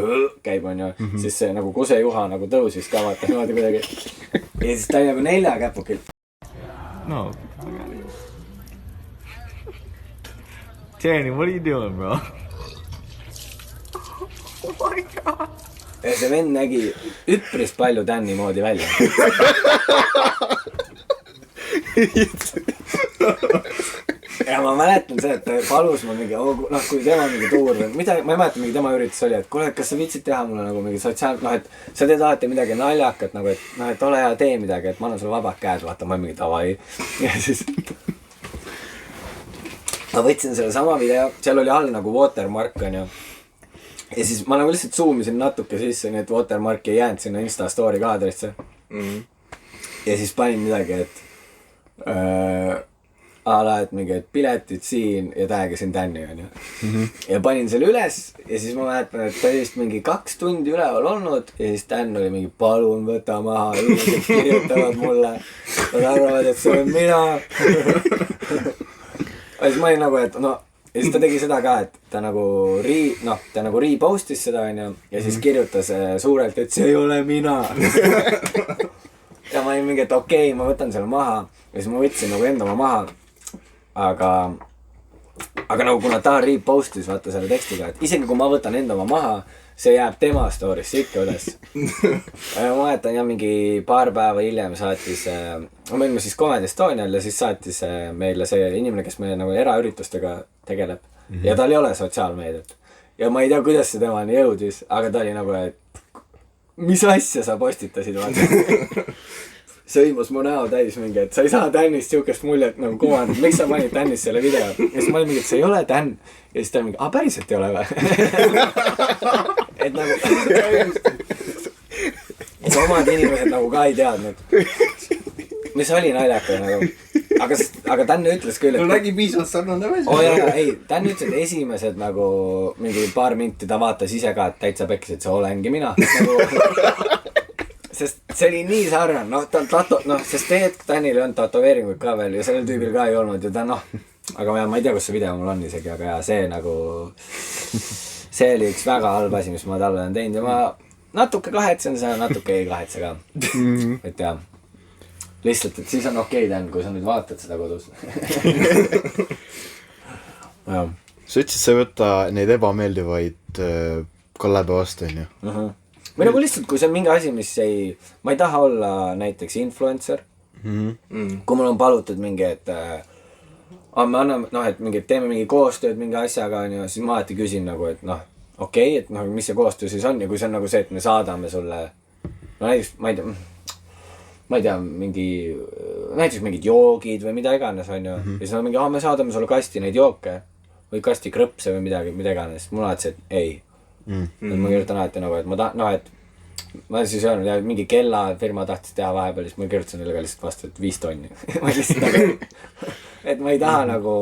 käib, on ju, siis see nagu kusejuha nagu tõusis ka vaata niimoodi kuidagi. Ja siis ta oli nagu 4 käpukil. No. Danny, what are you doing, bro? Oh my god. Ja see vend nägi üpris palju Danny moodi välja. Ja ma mäletan see, et ta palus mul mingi, noh, kui tema mingi tuur või mida, ma ei mäleta, mingi tema üritus oli, et kuule, kas sa viitsid teha mulle nagu mingi sotsiaal, noh, et sa teed alati midagi naljakat, nagu, et noh, et ole hea, tee midagi, et ma annan sulle vabad käed, vaata, ma olen mingi davai. Ja siis ma võtsin selle sama video, seal oli all nagu watermark, on ju. Ja siis ma nagu lihtsalt zoomisin natuke sisse, nii et watermark ei jäänud sinna Insta story kaadrisse. Ja siis panin midagi, et et mingi, et piletid siin ja täägasin Danny, on ju. Ja panin selle üles ja siis ma mäletan, et ta oli vist mingi 2 tundi üleval olnud ja siis Dan oli mingi, palun võta maha, inimesed kirjutavad mulle. Nad arvavad, et see olen mina. Ja siis ma olin nagu, et no, ja siis ta tegi seda ka, et ta nagu repostis seda, on ju, ja siis kirjutas suurelt, et see ei ole mina. Ja ma olin mingi, et okei, ma võtan selle maha ja siis ma võtsin nagu enda maha. Aga nagu kuna ta repostis vaata selle tekstiga, et isegi kui ma võtan enda maha, see jääb tema story'sse ikka üles. Ma mäletan jah, mingi paar päeva hiljem saatis, me olime siis Comedy Estonial ja siis saatis meile see inimene, kes meie nagu eraüritustega tegeleb. Ja tal ei ole sotsiaalmeediat. Ja ma ei tea, kuidas see temani jõudis, aga ta oli nagu, et mis asja sa postitasid vaata. Sõimus mu näo täis mingi, et sa ei saa Danist siukest muljet nagu kumanud, miks sa panid Danist selle video. Ja siis ma olin mingi, et see ei ole Dan. Ja siis ta oli mingi, päriselt ei ole või? Et nagu et omad inimesed nagu ka ei teadnud. Mis oli naljaka nagu. Aga Dan ütles küll, et no nägi piisavalt sarnane välja. Ei, Dan ütles, et esimesed nagu mingi paar minti ta vaatas ise ka, et täitsa pekkis, et see olengi mina nagu. Sest see oli nii sarnane, sest tegelikult Danil ei olnud tatoveeringuid ka veel ja sellel tüübil ka ei olnud ja ta aga ma ei tea, kus see video mul on isegi, aga see nagu, see oli üks väga halb asi, mis ma talle olen teinud ja ma natuke kahetsen seda, natuke ei kahetse ka. Et jah, lihtsalt, et siis on okei, Dan, kui sa nüüd vaatad seda kodus. Sa ütlesid, sa ei võta neid ebameeldivaid kollebe vastu, on ju? Või nagu lihtsalt, kui see on mingi asi, mis ma ei taha olla näiteks influencer. Kui mul on palutud mingi, et me anname, et mingi, teeme mingi koostööd mingi asjaga, siis ma alati küsin nagu, et okei, et mis see koostöö siis on ja kui see on nagu see, et me saadame sulle, näiteks, ma ei tea, näiteks mingid joogid või mida iganes, on ju. Ja siis on mingi, me saadame sulle kasti neid jooke või kasti krõpse või midagi, mida iganes. Mul alati see, et ei. Ma kirjutan alati nagu, et ma siis öelnud, ja mingi kellafirma tahtis teha vahepeal, siis ma kirjutasin neile ka lihtsalt vastu, et 5 tonni. Ma lihtsalt nagu, et ma ei taha nagu,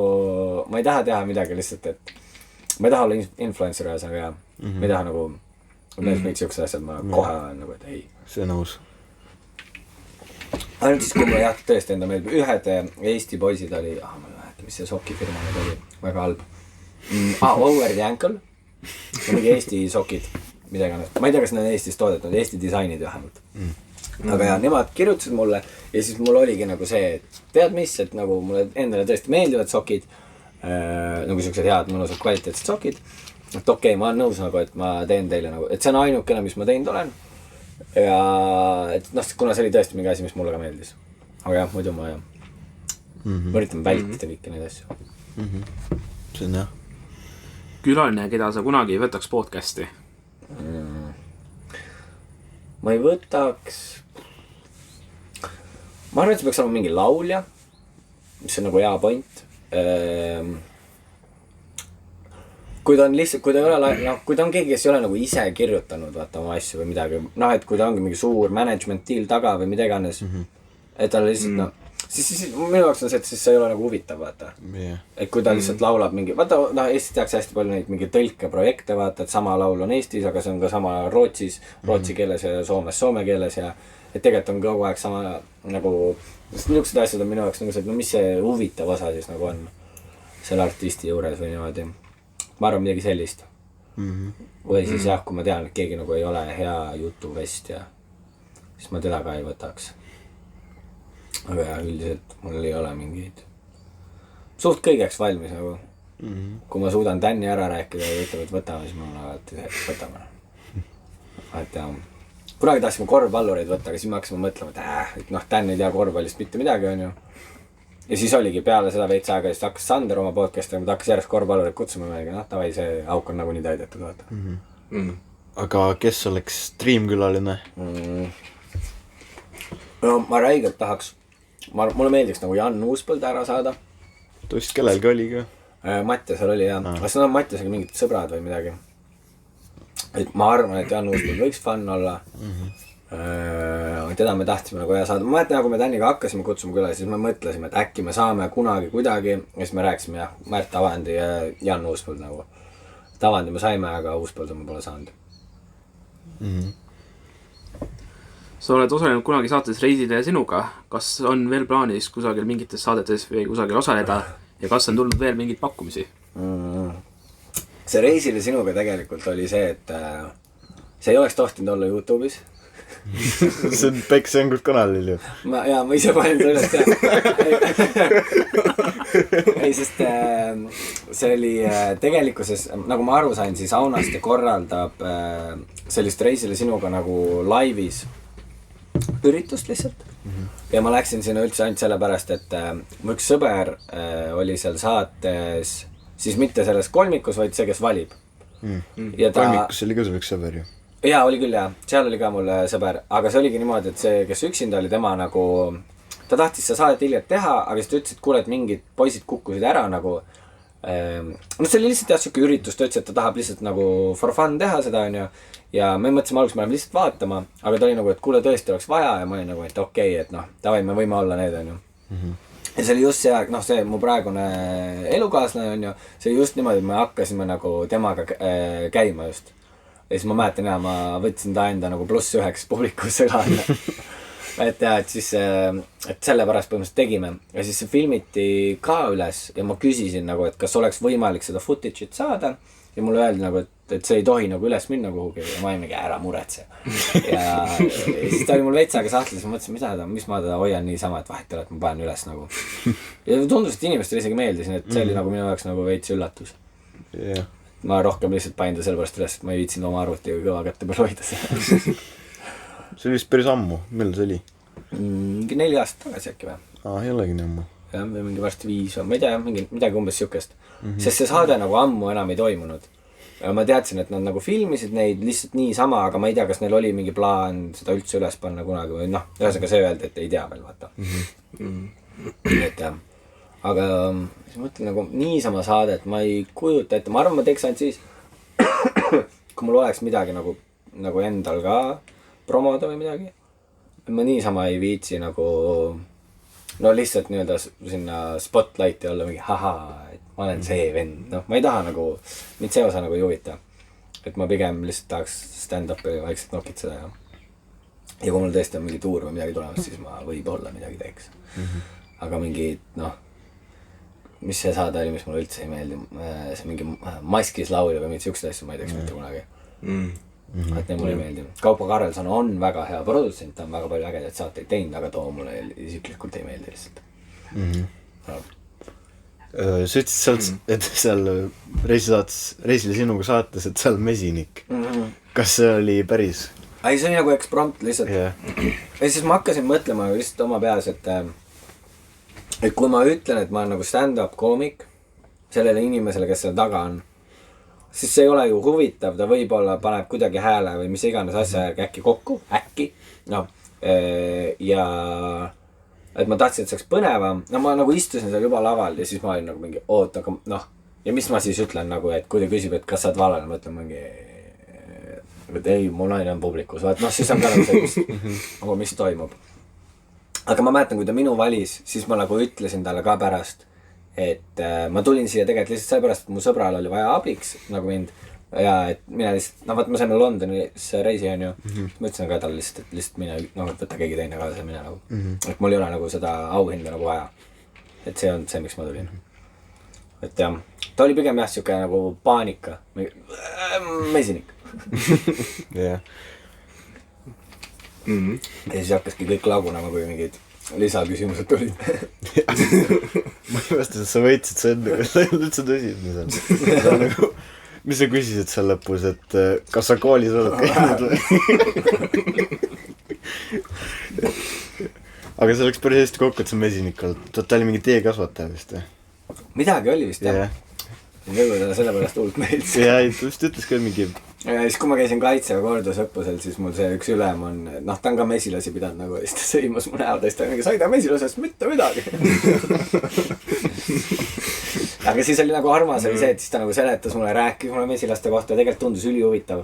ma ei taha teha midagi lihtsalt, et ma ei taha olla influencer ühesõnaga ja ma ei taha nagu, mingid siuksed asjad, ma kohe olen nagu, et ei. See on nõus. Ainult siis, kui ma jah, tõesti enda meeldib, ühed Eesti poisid oli, ma ei mäleta, mis see sokifirma nüüd oli, väga halb. Over the Ankle. Mingi Eesti sokid. mida iganes. Ma ei tea, kas need on Eestis toodetud, Eesti disainid vähemalt. Aga ja nemad kirjutasid mulle ja siis mul oligi nagu see, et tead mis, et nagu mulle endale tõesti meeldivad sokid, nagu siuksed head, mõnusad, kvaliteetsed sokid. Et okei, ma olen nõus nagu, et ma teen teile nagu, et see on ainukene, mis ma teinud olen. Ja et noh, kuna see oli tõesti mingi asi, mis mulle ka meeldis. Aga jah, muidu ma ma üritan vältida kõiki neid asju. See on jah. Külaline, keda sa kunagi ei võtaks podcasti? Ma ei võtaks... Ma arvan, et see peaks olema mingi laulja, mis on nagu hea point. Kui ta on lihtsalt, kui ta ei ole, noh, kui ta on keegi, kes ei ole nagu ise kirjutanud vaata oma asju või midagi, noh, et kui ta ongi mingi suur management deal taga või mida iganes, et ta lihtsalt, noh, siis minu jaoks on see, et siis see ei ole nagu huvitav, vaata. Et kui ta lihtsalt laulab mingi, vaata, noh, Eestis tehakse hästi palju neid mingi tõlkeprojekte, vaata, et sama laul on Eestis, aga see on ka sama Rootsis, rootsi keeles ja Soomes soome keeles ja et tegelikult on kogu aeg sama nagu, niisugused asjad on minu jaoks nagu see, et no mis see huvitav osa siis nagu on selle artisti juures või niimoodi. Ma arvan midagi sellist. Või siis jah, kui ma tean, et keegi nagu ei ole hea jutuvest ja siis ma teda ka ei võtaks. Aga jah, üldiselt mul ei ole mingeid suht kõigeks valmis nagu. Kui ma suudan Tänni ära rääkida ja ütleb, et võtame, siis mul alati see, et võtame. Et jah, kunagi tahtsime korvpallureid võtta, aga siis me hakkasime mõtlema, et noh, Tän ei tea korvpallist mitte midagi, on ju. Ja siis oligi peale seda veits aega, siis hakkas Sander oma podcasti, ta hakkas järjest korvpallureid kutsuma meiega, noh, tavai, see auk on nagu nii täidetud, vaata. Aga kes oleks Dream-külaline? No ma räigelt tahaks, mulle meeldiks nagu Jan Uuspõld ära saada. Ta vist kellelgi oli ka? Mattiasel oli jah, kas nad on Mattiasega mingid sõbrad või midagi. Et ma arvan, et Jan Uuspõld võiks fun olla. Teda me tahtsime nagu hea saada. Ma mäletan, kui me Tänniga hakkasime kutsuma küla, siis me mõtlesime, et äkki me saame kunagi kuidagi. Ja siis me rääkisime jah, Märt Avandi ja Jan Uuspõld nagu. Avandi me saime, aga Uuspõldu me pole saanud. Sa oled osalenud kunagi saates Reisile sinuga. Kas on veel plaanis kusagil mingites saadetes või kusagil osaleda ja kas on tulnud veel mingid pakkumisi? See Reisile sinuga tegelikult oli see, et see ei oleks tohtinud olla YouTube'is. See on Peks Jängus kanalil ju. Ma ise panen seda üles jah. Ei, sest see oli tegelikkuses, nagu ma aru sain, siis Aunaste korraldab sellist Reisile sinuga nagu laivis üritust lihtsalt. Ja ma läksin sinna üldse ainult sellepärast, et mu üks sõber oli seal saates, siis mitte selles kolmikus, vaid see, kes valib. Kolmikus oli ka sul üks sõber ju. Jaa, oli küll jah, seal oli ka mul sõber, aga see oligi niimoodi, et see, kes üksinda oli, tema nagu, ta tahtis seda saadet hiljem teha, aga siis ta ütles, et kuule, et mingid poisid kukkusid ära nagu, no see oli lihtsalt jah, siuke üritus, ta ütles, et ta tahab lihtsalt nagu for fun teha seda, on ju, ja me mõtlesime alguses, me oleme lihtsalt vaatama, aga ta oli nagu, et kuule, tõesti oleks vaja ja ma olin nagu, et okei, et noh, tavai, me võime olla need, on ju. Ja see oli just see, noh, see mu praegune elukaaslane, on ju, see oli just niimoodi, me hakkasime nagu temaga käima just. Ja siis ma mäletan ja ma võtsin ta enda nagu +1 publikusse ka. Et jah, et siis, et selle pärast põhimõtteliselt tegime. Ja siis see filmiti ka üles ja ma küsisin nagu, et kas oleks võimalik seda footage'it saada. Ja mulle öeldi nagu, et see ei tohi nagu üles minna kuhugi ja ma ei mingi ära muretse. Ja siis ta oli mul veits aega sahtlis, ma mõtlesin, mis ma teda hoian niisama, et vahet ole, et ma panen üles nagu. Ja tundus, et inimestele isegi meeldisin, et see oli nagu minu jaoks nagu veits üllatus. Yeah. Ma rohkem lihtsalt panin ta sellepärast üles, et ma ei viitsinud oma arvutiga kõva kätte peal hoida seda. See oli vist päris ammu, millal see oli? Mingi 4 aastat tagasi äkki või? Ei olegi nii ammu. Jah, või mingi varsti 5, ma ei tea, midagi umbes siukest. Sest see saade nagu ammu enam ei toimunud. Ja ma teadsin, et nad nagu filmisid neid lihtsalt niisama, aga ma ei tea, kas neil oli mingi plaan seda üldse üles panna kunagi või noh, ühesõnaga see öeldi, et ei tea veel, vaata. Et jah. Aga siis mõtlen nagu niisama saadet, ma ei kujuta ette, ma arvan, ma teeks ainult siis, kui mul oleks midagi nagu endal ka promoda või midagi. Ma niisama ei viitsi nagu, no lihtsalt nii-öelda sinna spotlighti olla mingi et ma olen see vend, noh, ma ei taha nagu, mind see osa nagu ei huvita. Et ma pigem lihtsalt tahaks stand-upi vaikselt nokitseda ja kui mul tõesti on mingi tuur või midagi tulemas, siis ma võib-olla midagi teeks. Aga mingi, noh, mis see saade oli, mis mulle üldse ei meeldi, see mingi maskis laulja või mingid siuksed asju, ma ei teeks mitte kunagi. et need mulle ei meeldi. Kaupo Karelson on väga hea produtsent, ta on väga palju ägedaid saateid teinud, aga too mulle isiklikult ei meeldi lihtsalt. Sa ütlesid sealt, et seal Reisile sinuga saates, et seal mesinik. Kas see oli päris? Ei, see oli nagu eksprompt lihtsalt. Ja siis ma hakkasin mõtlema lihtsalt oma peas, et kui ma ütlen, et ma olen nagu stand-up koomik sellele inimesele, kes seal taga on, siis see ei ole ju huvitav, ta võib-olla paneb kuidagi hääle või mis iganes asja äkki kokku, no, ja et ma tahtsin, et see oleks põnevam, no ma nagu istusin seal juba laval ja siis ma olin nagu mingi, oot, aga noh, ja mis ma siis ütlen nagu, et kui ta küsib, et kas sa oled valel, ma ütlen mingi, et ei, mu naine on publikus, vaat noh, siis on ka nagu see, aga mis toimub. Aga ma mäletan, kui ta minu valis, siis ma nagu ütlesin talle ka pärast, et ma tulin siia tegelikult lihtsalt sellepärast, et mu sõbral oli vaja abiks nagu mind ja et mina lihtsalt, no vaat ma saime Londonisse reisi on ju, ma ütlesin ka talle lihtsalt, et lihtsalt mine, noh, et võtta keegi teine kaasa mine nagu, et mul ei ole nagu seda auhinda nagu vaja, et see on see, miks ma tulin. Et jah, ta oli pigem jah, siuke nagu paanika, mesinik. Jah. Ja siis hakkaski kõik lagunema, kui mingid lisaküsimused tulid. Ma ei vasta, et sa võitsid see enne, kas sa ei olnud üldse tõsi? Nagu, mis sa küsisid seal lõpus, et kas sa koolis oled käinud või? Aga see läks päris hästi kokku, et sa mesinik olnud. Ta oli mingi teekasvataja vist või? Midagi oli vist jah. Võib-olla talle sellepärast hullult meeldis. Ja ei, ta vist ütles ka mingi... Ja siis kui ma käisin Kaitseväe kordusõppusel, siis mul see üks ülem on, noh, ta on ka mesilasi pidanud nagu, siis ta sõimas mu näo tõesti, mingi saida mesilasest mitte midagi. Aga siis oli nagu armas oli see, et siis ta nagu seletas mulle, rääkis mulle mesilaste kohta ja tegelikult tundus ülihuvitav.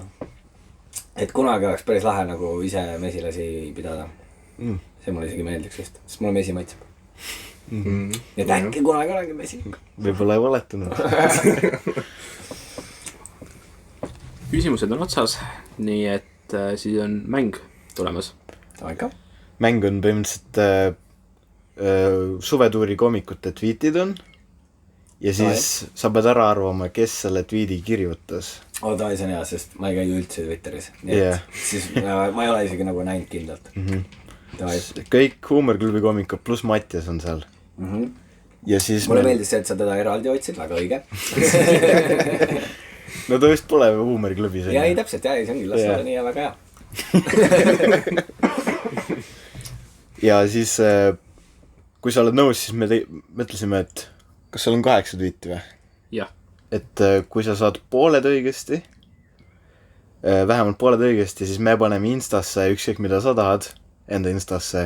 Et kunagi oleks päris lahe nagu ise mesilasi pidada. See mulle isegi meeldiks vist, sest mulle mesi maitseb. Et äkki kunagi olengi mesinik. Võib-olla ei valetanud. Küsimused on otsas, nii et siis on mäng tulemas. Mäng on põhimõtteliselt suvetuuri koomikute tweetid on ja siis sa pead ära arvama, kes selle tweeti kirjutas. See on hea, sest ma ei käi üldse Twitteris. Siis ma ei ole isegi nagu näinud kindlalt. Kõik Huumorklubi koomikud pluss Mattias on seal. Ja siis mulle meeldis see, et sa teda eraldi otsid, väga õige. No ta vist pole Huumorklubis. Ja ei täpselt, ja ei, see ongi, las olla nii ja väga hea. Ja siis, kui sa oled nõus, siis me mõtlesime, et kas seal on 8 tweeti või? Jah. Et kui sa saad pooled õigesti, vähemalt pooled õigesti, siis me paneme Instasse ükskõik mida sa tahad, enda Instasse.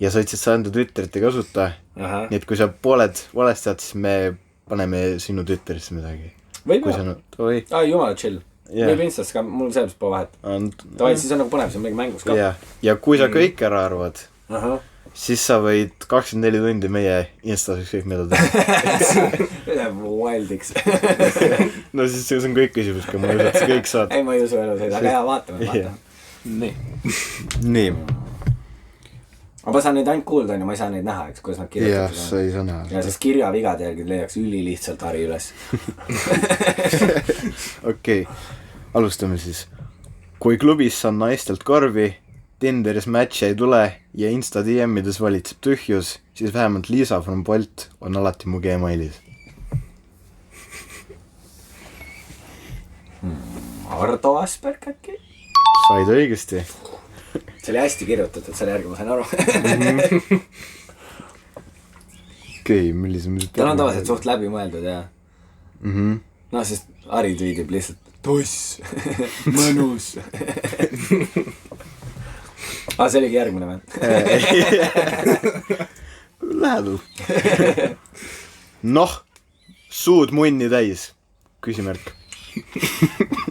Ja sa ütlesid, sa enda Twitterit ei kasuta. Nii et kui sa pooled valesti saad, siis me paneme sinu Twitterisse midagi. Võib jah? Jumala chill. Võib Instasse ka, mul selles pole vahet. Siis on nagu põnev, see on mingi mängus ka. Ja kui sa kõik ära arvad, siis sa võid 24 tundi meie Instas ükskõik mida teha. Läheb wildiks. No siis see on kõik küsimus, kui ma ei usu, et sa kõik saad. Ei, ma ei usu elu seda, aga hea, vaatame. Nii. Aga ma saan neid ainult kuulda, ma ei saa neid näha, eks, kuidas nad kirjutatud on. Sa ei saa näha. Ja sest kirjavigade järgi leiaks üli lihtsalt Harri üles. Okei, alustame siis. Kui klubis saan naistelt korvi, Tinderis matchi ei tule ja Insta DM-ides valitseb tühjus, siis vähemalt Liisa from Bolt on alati mu Gmailis. Ardo Asperg äkki? Said õigesti. See oli hästi kirjutatud, selle järgi ma sain aru. Okei, millise mõttes... Tal on tavaliselt suht läbi mõeldud, jah. No, sest Harri tweetib lihtsalt toss, mõnus. See oligi järgmine või? Lähedal. Noh, suud munni täis. Küsimärk.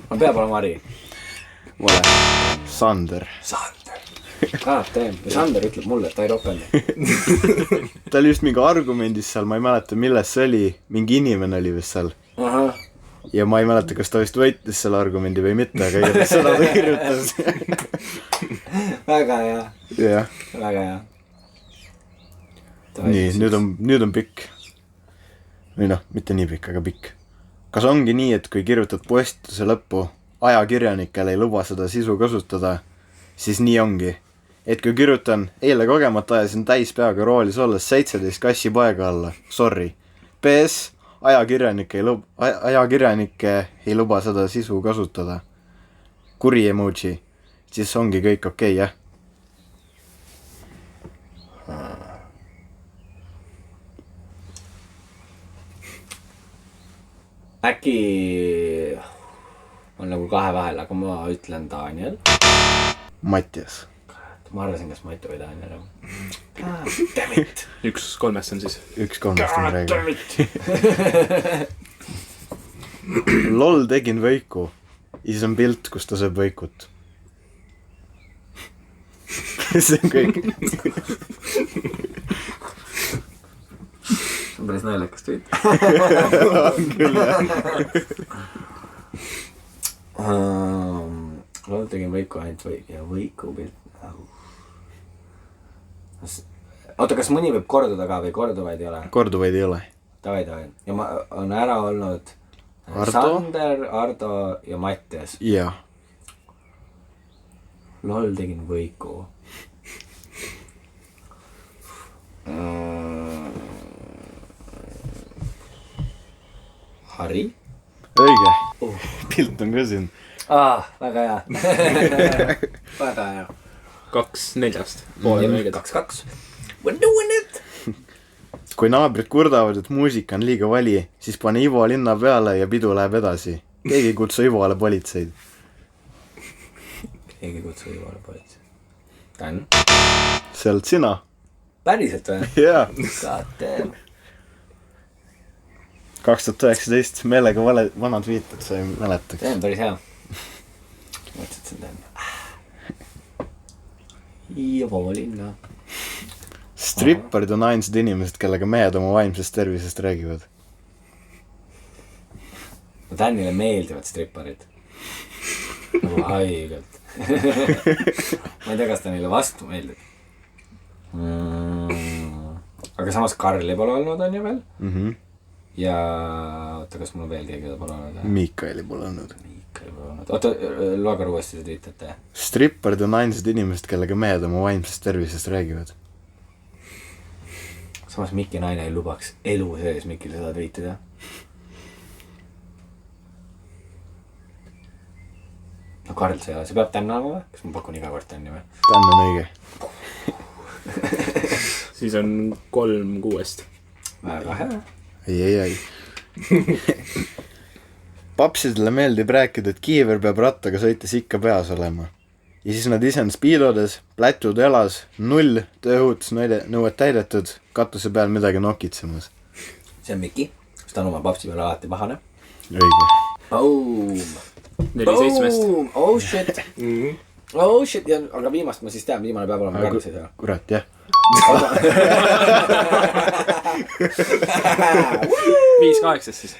Ma peab olema Harri. Vale. Sander. Sander ütleb mulle, et ta ei ropenda. Ta oli just mingi argumendis seal, ma ei mäleta, milles see oli. Mingi inimene oli vist seal. Ja ma ei mäleta, kas ta vist võitis selle argumendi või mitte, aga igatahes seda ta kirjutas. Väga hea. Jah. Väga hea. Nii, nüüd on pikk. Või noh, mitte nii pikk, aga pikk. Kas ongi nii, et kui kirjutad postituse lõppu ajakirjanikel ei luba seda sisu kasutada, siis nii ongi. Et kui kirjutan, eile kogemata ajasin täis peaga roolis olles 17 kassi paega alla. Sorry. PS, ajakirjanike ei luba seda sisu kasutada. Kuri emoji. Siis ongi kõik okei, jah? Äkki on nagu kahe vahel, aga ma ütlen Daniel. Mattias. Ma arvasin, kas Matu või Daniel. Damn it! 1 3 on siis. 1 3 on praegu. LOL tegin võiku. Siis on pilt, kus ta sööb võikut. See on kõik. See on päris naljakas tweet. On küll, jah. LOL tegin võiku ainult ja võiku pilt. Oota, kas mõni võib korduda ka või korduvaid ei ole? Korduvaid ei ole. Davai. Ja on ära olnud Ardo? Sander, Ardo ja Mattias. Jah. LOL tegin võiku. Harri? Õige. Pilt on ka siin. Väga hea. Väga hea. 2 4. Poole õige 2-2. We're doing it! Kui naabrid kurdavad, et muusika on liiga vali, siis pane Ivo linna peale ja pidu läheb edasi. Keegi kutsu Ivole politseid. Keegi kutsu Ivole politseid. Dan? See oled sina. Päriselt või? Jaa. God damn. 2019 meelega vanad viitad, sa ei mäletaks. See on päris hea. Mõtlesin, et see on Dan. Ivo linna. Stripperid on ainsad inimesed, kellega mehed oma vaimsest tervisest räägivad. Danile meeldivad stripparid. Nagu haigelt. Ma ei tea, kas ta neile vastu meeldib. Aga samas Karli pole olnud, on ju veel? Ja oota, kas mul on veel keegi pole olnud? Miikaeli pole olnud. Oota, loega uuesti seda viitate. Stripperid on ainsad inimesed, kellega mehed oma vaimsest tervisest räägivad. Samas Miki naine ei lubaks elu sees Mikil seda viitida. No Karl, see peab tänna olema või? Kas ma pakun iga kord tänni või? Tänn on õige. Siis on 3 6. Väga hea. Ei. Papsidele meeldib rääkida, et kiiver peab rattaga sõites ikka peas olema. Ja siis nad ise on spiidodes, plätud elas, 0 tööohutusnõuet täidetud, katuse peal midagi nokitsemas. See on Miki, sest ta on oma papsi peal alati pahane. Õige. Boom! 4 7. Oh shit! Oh shit! Ja, aga viimast ma siis tean, viimane peab olema Karl seda. Kurat, jah. 5 8 siis.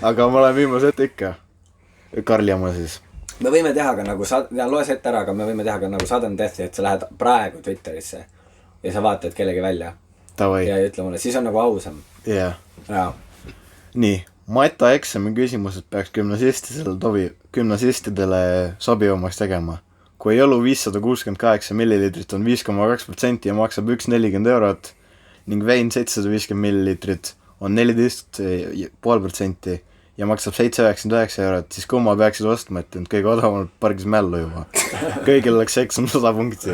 Aga ma olen viimase ette ikka. Karli oma siis. Me võime teha ka nagu, loe see ette ära, aga me võime teha ka nagu sudden death'i, et sa lähed praegu Twitterisse ja sa vaatad kellegi välja. Tavai. Ja ütle mulle, siis on nagu ausam. Jah. Jaa. Nii, Mata eksami küsimused peaks gümnasistidele sobivamaks tegema. Kui õlu 568 millilitrit on 5,2% ja maksab 1,40 eurot ning vein 750 millilitrit on 14,5% ja maksab 7,99 eurot, siis kumma peaksid ostma, et nüüd kõige odavamalt pargis mällu juba. Kõigil oleks eksam 100 punkti.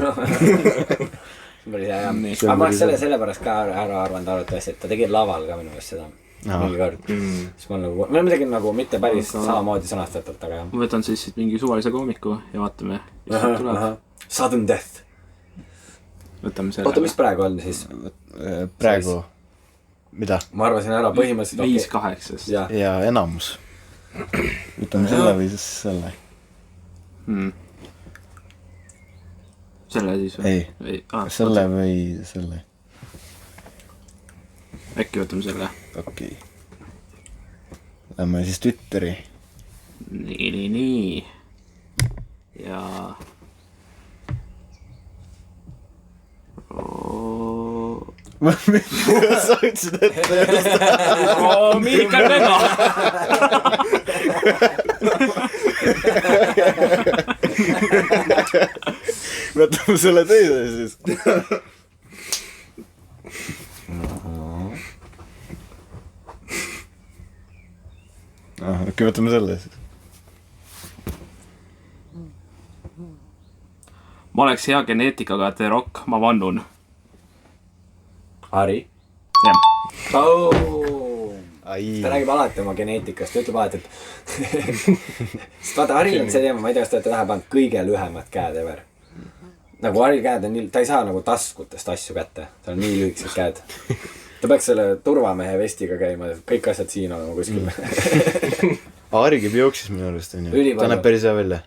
Päris hea. Aga ma oleks sellepärast ka ära arvanud arvatavasti, et ta tegi laval ka minu eest seda. Mingi kord. Siis ma nagu, me midagi nagu mitte päris samamoodi sõnastatult, aga jah. Ma võtan siis mingi suvalise koomiku ja vaatame, mis tuleb. Sudden death. Võtame selle. Oota, mis praegu on siis? Praegu. Mida? Ma arvasin ära põhimõtteliselt 5 8. Ja enamus. Võtame selle või siis selle? Selle siis või? Ei. Selle või selle? Äkki võtame selle. Okei. Lähme siis Twitteri. Nii. Ja... Sa ütlesid ette. Miikal Venno! võtame selle teise siis. Okei, võtame selle siis. ma oleks hea geneetikaga, The Rock, ma vannun. Harri? jah. Ta räägib alati oma geneetikast, ütleb alati, et sest vaata, Haril on see teema, ma ei tea, kas te olete tähele pannud kõige lühemad käed ever. Nagu Haril käed on nii, ta ei saa nagu taskutest asju kätte, tal on nii lühikesed käed. Ta peaks selle turvamehe vestiga käima, kõik asjad siin olema kuskil. Harikib jooksis minu arust, on ju. Ta näeb päris hea välja.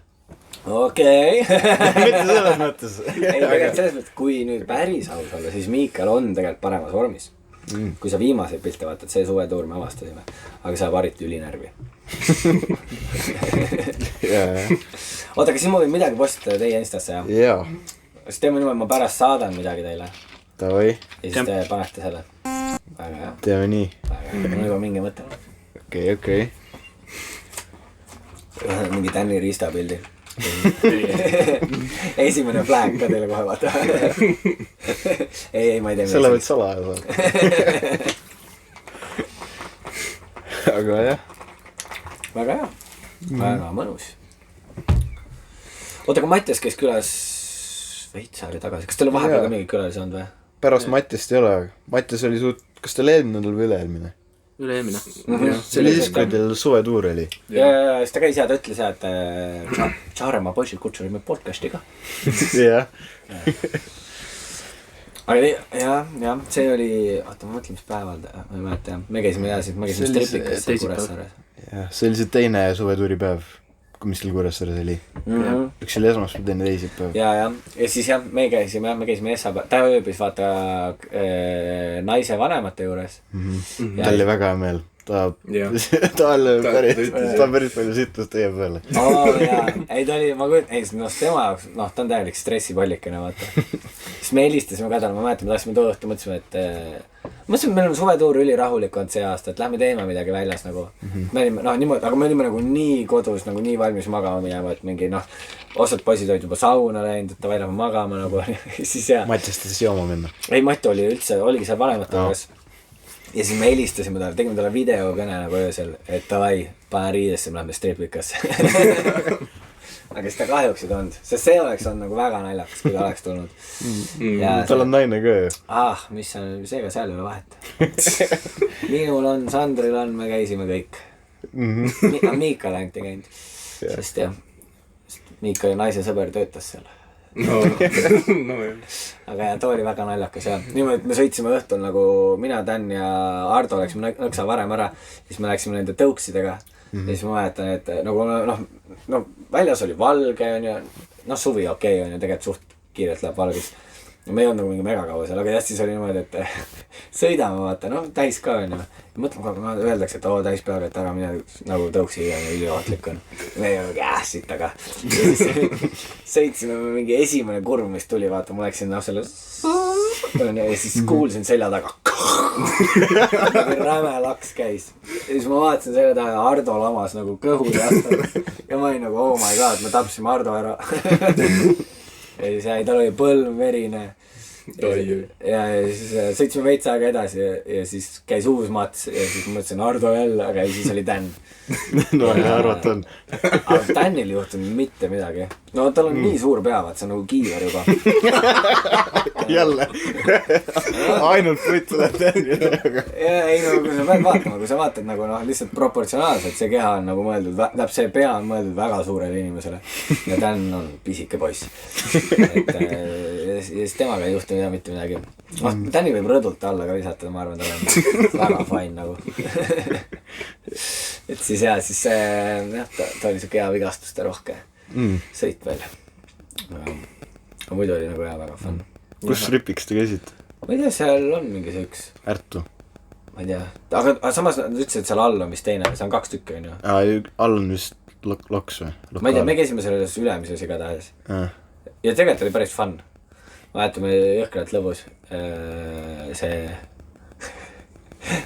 Okei. Mitte selles mõttes. Ei, tegelikult selles mõttes, kui nüüd päris aus olla, siis Miikal on tegelikult paremas vormis. Kui sa viimaseid pilte vaatad, see suvetuur me avastasime, aga sa Harit ülinärvi. Oota, kas siis ma võin midagi postitada teie Instasse, jah? Jaa. Kas teeme niimoodi, ma pärast saadan midagi teile? Tavai. Ja siis te panete selle? Väga hea. Teeme nii. Väga hea. Mul juba mingi mõte. Okei. Mingi Tänni riistapildi. Esimene flag ka teile kohe vaata. ei, ma ei tee. Selle võid salaja saada. Aga jah. Väga hea. Väga mõnus. Oota, kui Mattias käis külas Veitsaari tagasi. Kas teil on vahepeal ka mingi külalisi olnud või? Pärast Mattiast ei ole. Mattias oli kas teil eelmine nädal või üle-eelmine? Üle-eelmine. See oli siis, kui teil suvetuur oli. Ja, siis ta käis ja ta ütles, et Saaremaa poisid kutsurime podcasti ka. Jah. Aga jah, see oli, oota, ma mõtlen, mis päeval, ma ei mäleta, me käisime stripikas Kuressaares. Jah, see oli see teine suvetuuripäev, mis teil Kuressaares oli. Üks oli esmaspäev, teine teisipäev. Ja siis jah, me käisime esmaspäeval, ta ööbis vaata naise vanemate juures. Ta oli väga hea meel. Ta päris palju sittust teie peale. Ei, ta oli, ma kujutan, tema jaoks, ta on täielik stressipollikene, vaata. Siis me helistasime ka talle, ma mäletan, me tahtsime too õhtu, mõtlesime, et meil on suvetuur ülirahulik olnud see aasta, et lähme teeme midagi väljas nagu. Me olime, niimoodi, aga me olime nagu nii kodus, nagu nii valmis magama minema, et mingi, osad poisid olid juba sauna läinud, et ta välja magama nagu, siis jah. Mattiast siis jooma minna? Ei, Mati oligi seal vanemate juures. Ja siis me helistasime talle, tegime talle videokõne nagu öösel, et davai, pane riidesse, me lähme stripikasse. Aga siis ta kahjuks ei tulnud, sest see oleks olnud nagu väga naljakas, kui ta oleks tulnud. Tal on naine ka ju. Mis on, seega seal ei ole vahet. Minul on, Sandril on, me käisime kõik. Miikal ainult ei käinud. Sest jah, Miikali naise sõber töötas seal. No jah. Aga jah, too oli väga naljakas ja niimoodi, et me sõitsime õhtul nagu mina, Dan ja Ardo läksime nõksa varem ära, siis me läksime nende tõuksidega ja siis ma mäletan, et nagu väljas oli valge on ju, suvi okei on ju, tegelikult suht kiirelt läheb valgeks. Me ei olnud nagu mingi megakaua seal, aga jah, siis oli niimoodi, et sõidame vaata, täis ka on ju. Ja mõtleme, öeldakse, et täis peale, et ära mine nagu tõuksi ja üliohtlik on. Me ei olnud siit, aga sõitsime mingi esimene kurv, mis tuli, vaata, ma läksin selle ja siis kuulsin selja taga. Räme laks käis. Ja siis ma vaatasin selja taga ja Ardo lamas nagu kõhu ja ma olin nagu, oh my god, me tapsime Ardo ära. Ja siis tal oli põlv verine. Ja siis sõitsime veits aega edasi ja siis käis uus mats ja siis mõtlesin Ardo jälle, aga siis oli Dan. No ja arvata on. Aga Danil ei juhtunud mitte midagi. No tal on nii suur pea, vaat see on nagu kiiver juba. Jälle. Ainult võit tuleb Danile. Ei no, kui sa pead vaatama, kui sa vaatad nagu lihtsalt proportsionaalselt, see keha on nagu mõeldud, see pea on mõeldud väga suurele inimesele. Ja Dan on pisike poiss. Ja siis temaga ei juhtu mitte midagi. Danil võib rõdult alla ka visata, ma arvan, ta on väga fine nagu. Et siis jah, ta oli siuke hea vigastuste rohke sõit veel. Aga muidu oli nagu hea väga fun. Kus ripiks te käisite? Ma ei tea, seal on mingi see üks. Ärtu? Ma ei tea. Aga samas nad ütlesid, et seal all on vist teine, see on 2 tükki, on ju? All on vist loks või? Ma ei tea, me käisime selles ülemises igatahes. Ja tegelikult oli päris fun. Ma mäletan, me jõhkralt lõbus. See...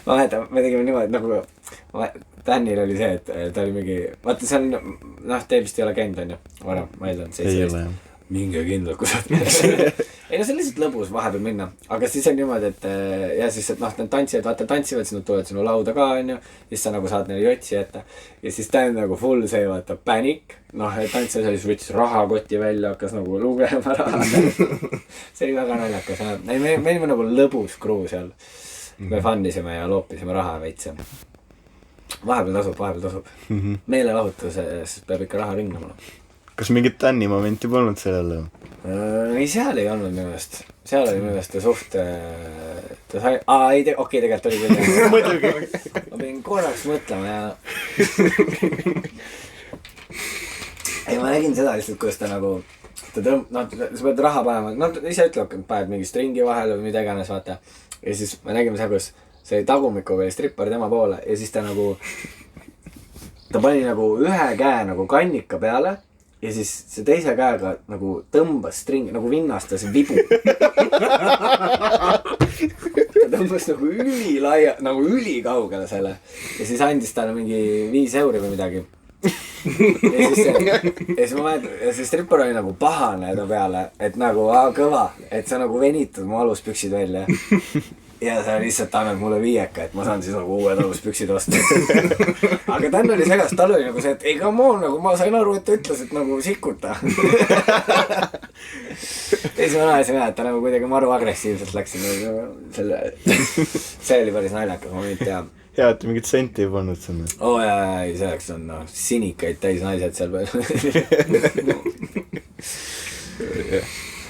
Ma mäletan, me tegime niimoodi nagu... Danil oli see, et ta oli mingi, vaata see on, noh, te vist ei ole käinud, on ju, varem, ma eeldan, 17. Minge kindlalt, kui sa ei no see on lihtsalt lõbus vahepeal minna, aga siis on niimoodi, et ja siis, et noh, nad tantsivad, vaata tantsivad, siis nad tulevad sinu lauda ka, on ju, siis sa nagu saad neile jotsi jätta ja siis ta on nagu full see, vaata, panic, noh, et tantsija siis võttis rahakoti välja, hakkas nagu lugema raha. See oli väga naljakas, me olime nagu lõbus kruu seal, me fannisime ja loopisime raha veits. Vahepeal tasub. Meelelahutuses peab ikka raha ringnama. Kas mingit Tänni momenti polnud sellele? Ei, seal ei olnud minu eest. Seal oli minu eest suht... ta sai... okei, tegelikult oli küll. Muidugi. Ma pidin korraks mõtlema ja... ei, ma nägin seda lihtsalt, kuidas ta nagu... sa pead raha panema... no ise ütleb, et paned mingi stringi vahele või mida iganes, vaata. Ja siis me nägime seal, kus see tagumikuga oli strippar tema poole ja siis ta nagu... ta pani nagu ühe käe nagu kannika peale ja siis see teise käega nagu tõmbas stringi, nagu vinnastas vibu. Ta tõmbas nagu ülilaia, nagu ülikaugele selle. Ja siis andis talle mingi 5 euri või midagi. Ja siis ma mäletan, ja see strippar oli nagu pahane ta peale, et nagu kõva, et sa nagu venitad mu aluspüksid välja. Ja sa lihtsalt annad mulle 5, et ma saan siis nagu uued aluspüksid osta. Aga tänn oli segast, tal oli nagu see, et ei come on, nagu ma sain aru, et ta ütles, et nagu sikuta. Ja siis ma näesin, et ta nagu kuidagi maru agressiivselt läks. See oli päris naljakas, ma nüüd tean. Hea, et mingit senti ei polnud sinna. Ei, selleks on sinikaid täis naised seal peal.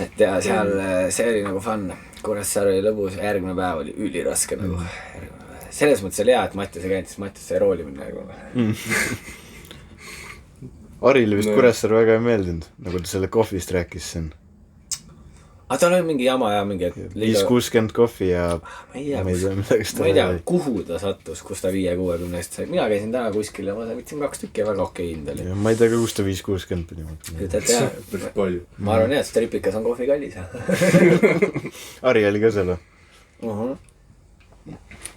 Et ja seal, see oli nagu fun. Kuressaare oli lõbus, järgmine päev oli üliraske nagu. Selles mõttes oli hea, et Mattias ei käinud, siis Mattias sai rooli minna nagu. Arile vist Kuressaare väga ei meeldinud, nagu ta selle kohvist rääkis siin. Tal oli mingi jama ja mingi... 5.60 kohvi ja... Ma ei tea, kuhu ta sattus, kus ta 5.60 eest sai. Mina käisin täna kuskil ja ma võtsin 2 tükki ja väga okei hind oli. Ma ei tea ka, kus ta 5.60 pidi. Ma arvan jah, et stripikas on kohvi kallis. Ari oli ka seal või?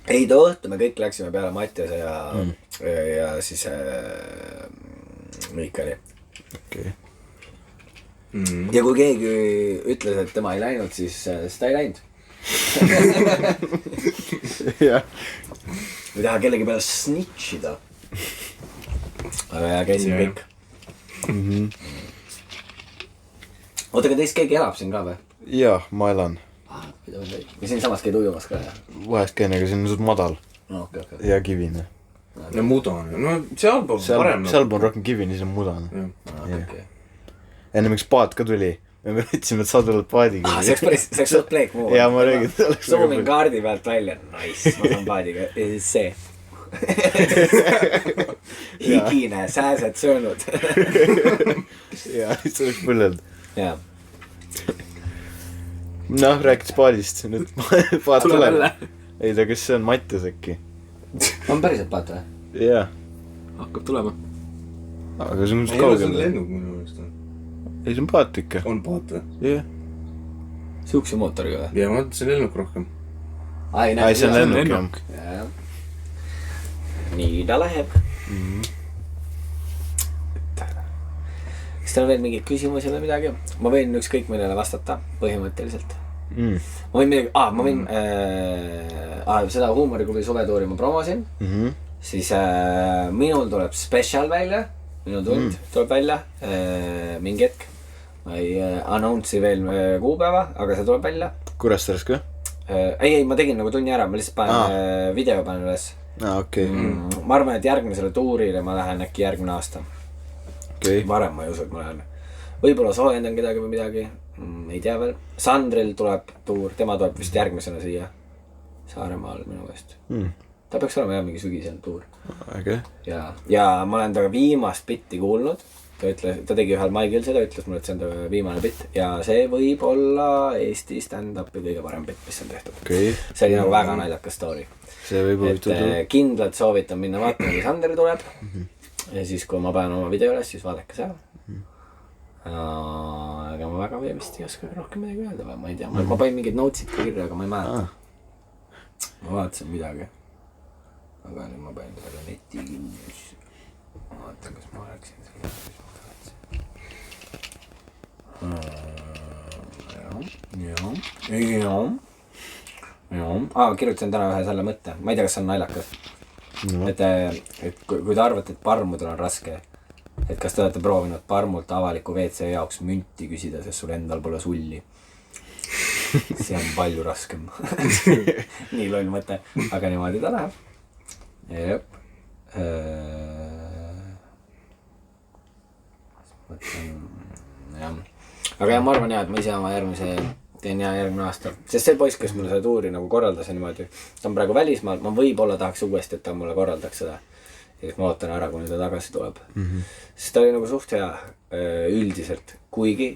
Ei, too õhtu me kõik läksime peale Mattiase ja siis Miikali. Okei. Ja kui keegi ütles, et tema ei läinud, siis ta ei läinud. Või taha kellegi peale snitšida. Aga jah, käisin kõik. Oota, aga teist keegi elab siin ka või? Jaa, ma elan. Ja siin samas käid ujumas ka, jah? Vahest käin, aga siin on suht madal. Ja kivine. Ja mudane. No seal pool parem. Seal pool rohkem kivini, siis on mudane. Enne miks paat ka tuli. Me võtsime, et sa tuled paadiga. See oleks suht pleek muu. Ja ma räägin. Soomin kaardi pealt välja. Nice, ma saan paadiga. Ja siis see. Higine, sääsed söönud. Ja, siis oleks põlleld. Jaa. Noh, rääkides paadist. Nüüd paat tuleb. Ei tea, kas see on Mattias äkki? On päriselt paat või? Jaa. Hakkab tulema. Aga see on ei ole see lennuk minu mõelest. Ei, see on paat ikka. On paat või? Jah. Sihukese mootoriga või? Ja ma mõtlen, see on lennuk rohkem. Ai, see on lennuk. Nii ta läheb. Kas teil on veel mingeid küsimusi või midagi? Ma võin ükskõik millele vastata, põhimõtteliselt. Ma võin midagi... ma võin... seda huumoriklubi suvetuuri ma promosin. Siis minul tuleb special välja. Minu tund tuleb välja. Mingi hetk. Ma ei announce'i veel kuupäeva, aga see tuleb välja. Kuressaares ka? Ei, ma tegin nagu tunni ära, ma lihtsalt panen video panen üles. Okei. Ma arvan, et järgmisele tuurile ma lähen äkki järgmine aasta. Varem ma ei usu, et ma lähen. Võib-olla soojendan kedagi või midagi. Ei tea veel. Sandril tuleb tuur, tema tuleb vist järgmisena siia Saaremaal minu käest. Ta peaks olema jah mingi sügisel tuur. Ja ma olen taga viimast bitti kuulnud. Ta tegi ühel Maigil seda, ütles mulle, et see on ta viimane bitt. Ja see võib olla Eesti stand-upi kõige parem bitt, mis on tehtud. See oli nagu väga naljakas story. See võib huvitav. Kindlalt soovitan minna vaatama, kui Sander tuleb. Ja siis, kui ma panen oma video üles, siis vaadake seal. Aga ma väga vist ei oska rohkem midagi öelda või, ma ei tea. Ma panin mingid notes'id ka kirja, aga ma ei mäleta. Ma vaatasin midagi. aga nüüd ma panin selle neti kinni. Vaata, kas ma läksin selle. Kirjutasin täna ühe selle mõtte. Ma ei tea, kas see on naljakas. Et kui te arvate, et parmudel on raske, et kas te olete proovinud parmult avaliku WC jaoks münti küsida, sest sul endal pole sulli. See on palju raskem. Nii loll mõte, aga niimoodi ta läheb. Jep. Jah. Aga jah, ma arvan jah, et ma ise oma teen järgmine aasta. Sest see poiss, kes mulle seda tuuri nagu korraldas ja niimoodi, ta on praegu välismaal, ma võib-olla tahaks uuesti, et ta mulle korraldaks seda. Ja siis ma ootan ära, kuni ta tagasi tuleb. Sest ta oli nagu suht hea üldiselt, kuigi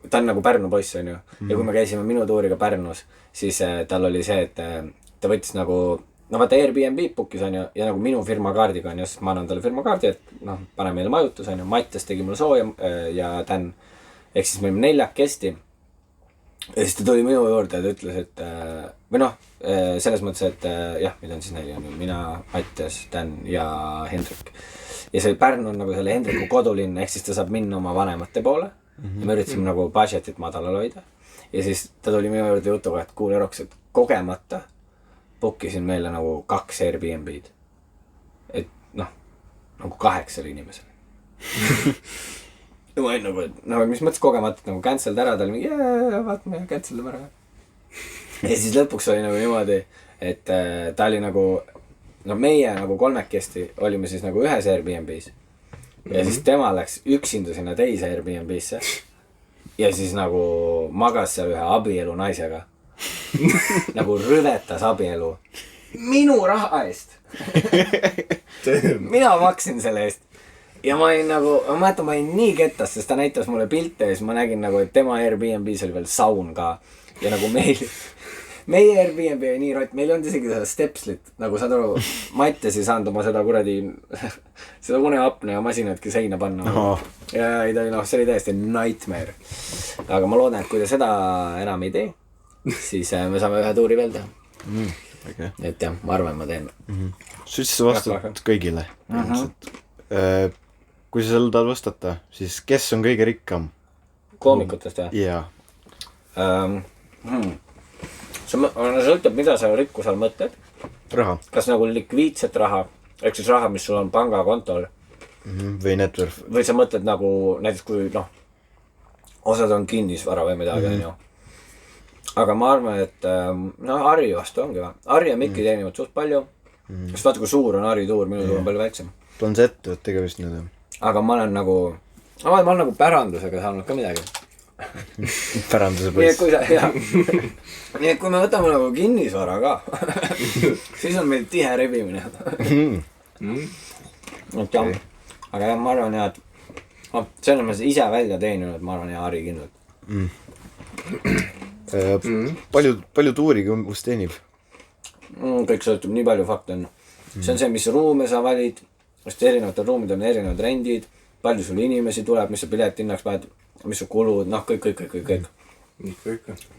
ta on nagu Pärnu poiss, on ju. Ja kui me käisime minu tuuriga Pärnus, siis tal oli see, et ta võttis nagu, no vaata Airbnb bookis on ju, ja nagu minu firma kaardiga on ju, sest ma annan talle firma kaardi, et noh, pane meile majutus on ju, Mattias tegi mulle sooja ja Dan, ehk siis me olime 4 kesti. Ja siis ta tuli minu juurde ja ta ütles, et või noh, selles mõttes, et jah, meil on siis 4 on ju, mina, Mattias, Dan ja Hendrik. Ja see Pärnu on nagu selle Hendriku kodulinn, ehk siis ta saab minna oma vanemate poole. Ja me üritasime nagu budgetit madalal hoida. Ja siis ta tuli minu juurde jutuga, et kuule Roks, et kogemata bookisin meile nagu 2 Airbnb-d. Et noh, nagu 8 inimesele. Ja ma olin nagu, et no mis mõttes kogemata, et nagu cancel ära, ta oli mingi, vaat me cancel ära. Ja siis lõpuks oli nagu niimoodi, et ta oli nagu, no meie nagu 3 olime siis nagu ühes Airbnb-s. Ja siis tema läks üksinda sinna teise Airbnb-sse. Ja siis nagu magas seal ühe abielu naisega. Nagu rüvetas abielu. Minu raha eest. Mina maksin selle eest. Ja ma olin nagu, ma mäletan, ma olin nii kettas, sest ta näitas mulle pilte ja siis ma nägin nagu, et tema Airbnb-s oli veel saun ka. Ja nagu meie Airbnb oli nii rott, meil ei olnud isegi seda stepslit, nagu saad aru, Mattias ei saanud oma seda kuradi, seda uneapne ja masinatki seina panna. Ja ei ta oli, noh, see oli täiesti nightmare. Aga ma loodan, et kui te seda enam ei tee, siis me saame ühe tuuri veel teha. Okay. Et jah, ma arvan, ma teen. Sa ütlesid vastad kõigile. Kui sa selle tahad vastata, siis kes on kõige rikkam? Koomikutest või? Jaa. See sõltub, mida sa rikkus all mõtled. Raha. Kas nagu likviidset raha, ehk siis raha, mis sul on pangakontol. Või networth. Või sa mõtled nagu, näiteks kui noh, osad on kinnisvara või midagi, on ju. Aga ma arvan, et no Harri vastu ongi va. Harri ja Mikki teenivad suht palju. Sest vaata, kui suur on Harri tuur, minu tuur on palju väiksem. Ta on see ettevõttega vist nüüd. Aga ma olen nagu, ma olen nagu pärandusega saanud ka midagi. Päranduse poiss. Nii et kui me võtame nagu kinnisvara ka, siis on meil tihe rebimine. Aga jah, ma arvan jah, et selles mõttes ise välja teeninud, ma arvan jah, Harri kindlalt. Palju tuuriga umbes teenib? Kõik sõltub, nii palju fakte on. See on see, mis ruume sa valid, sest erinevatel ruumidel on erinevad rendid, palju sul inimesi tuleb, mis sa piletihinnaks paned, mis su kulud, noh kõik.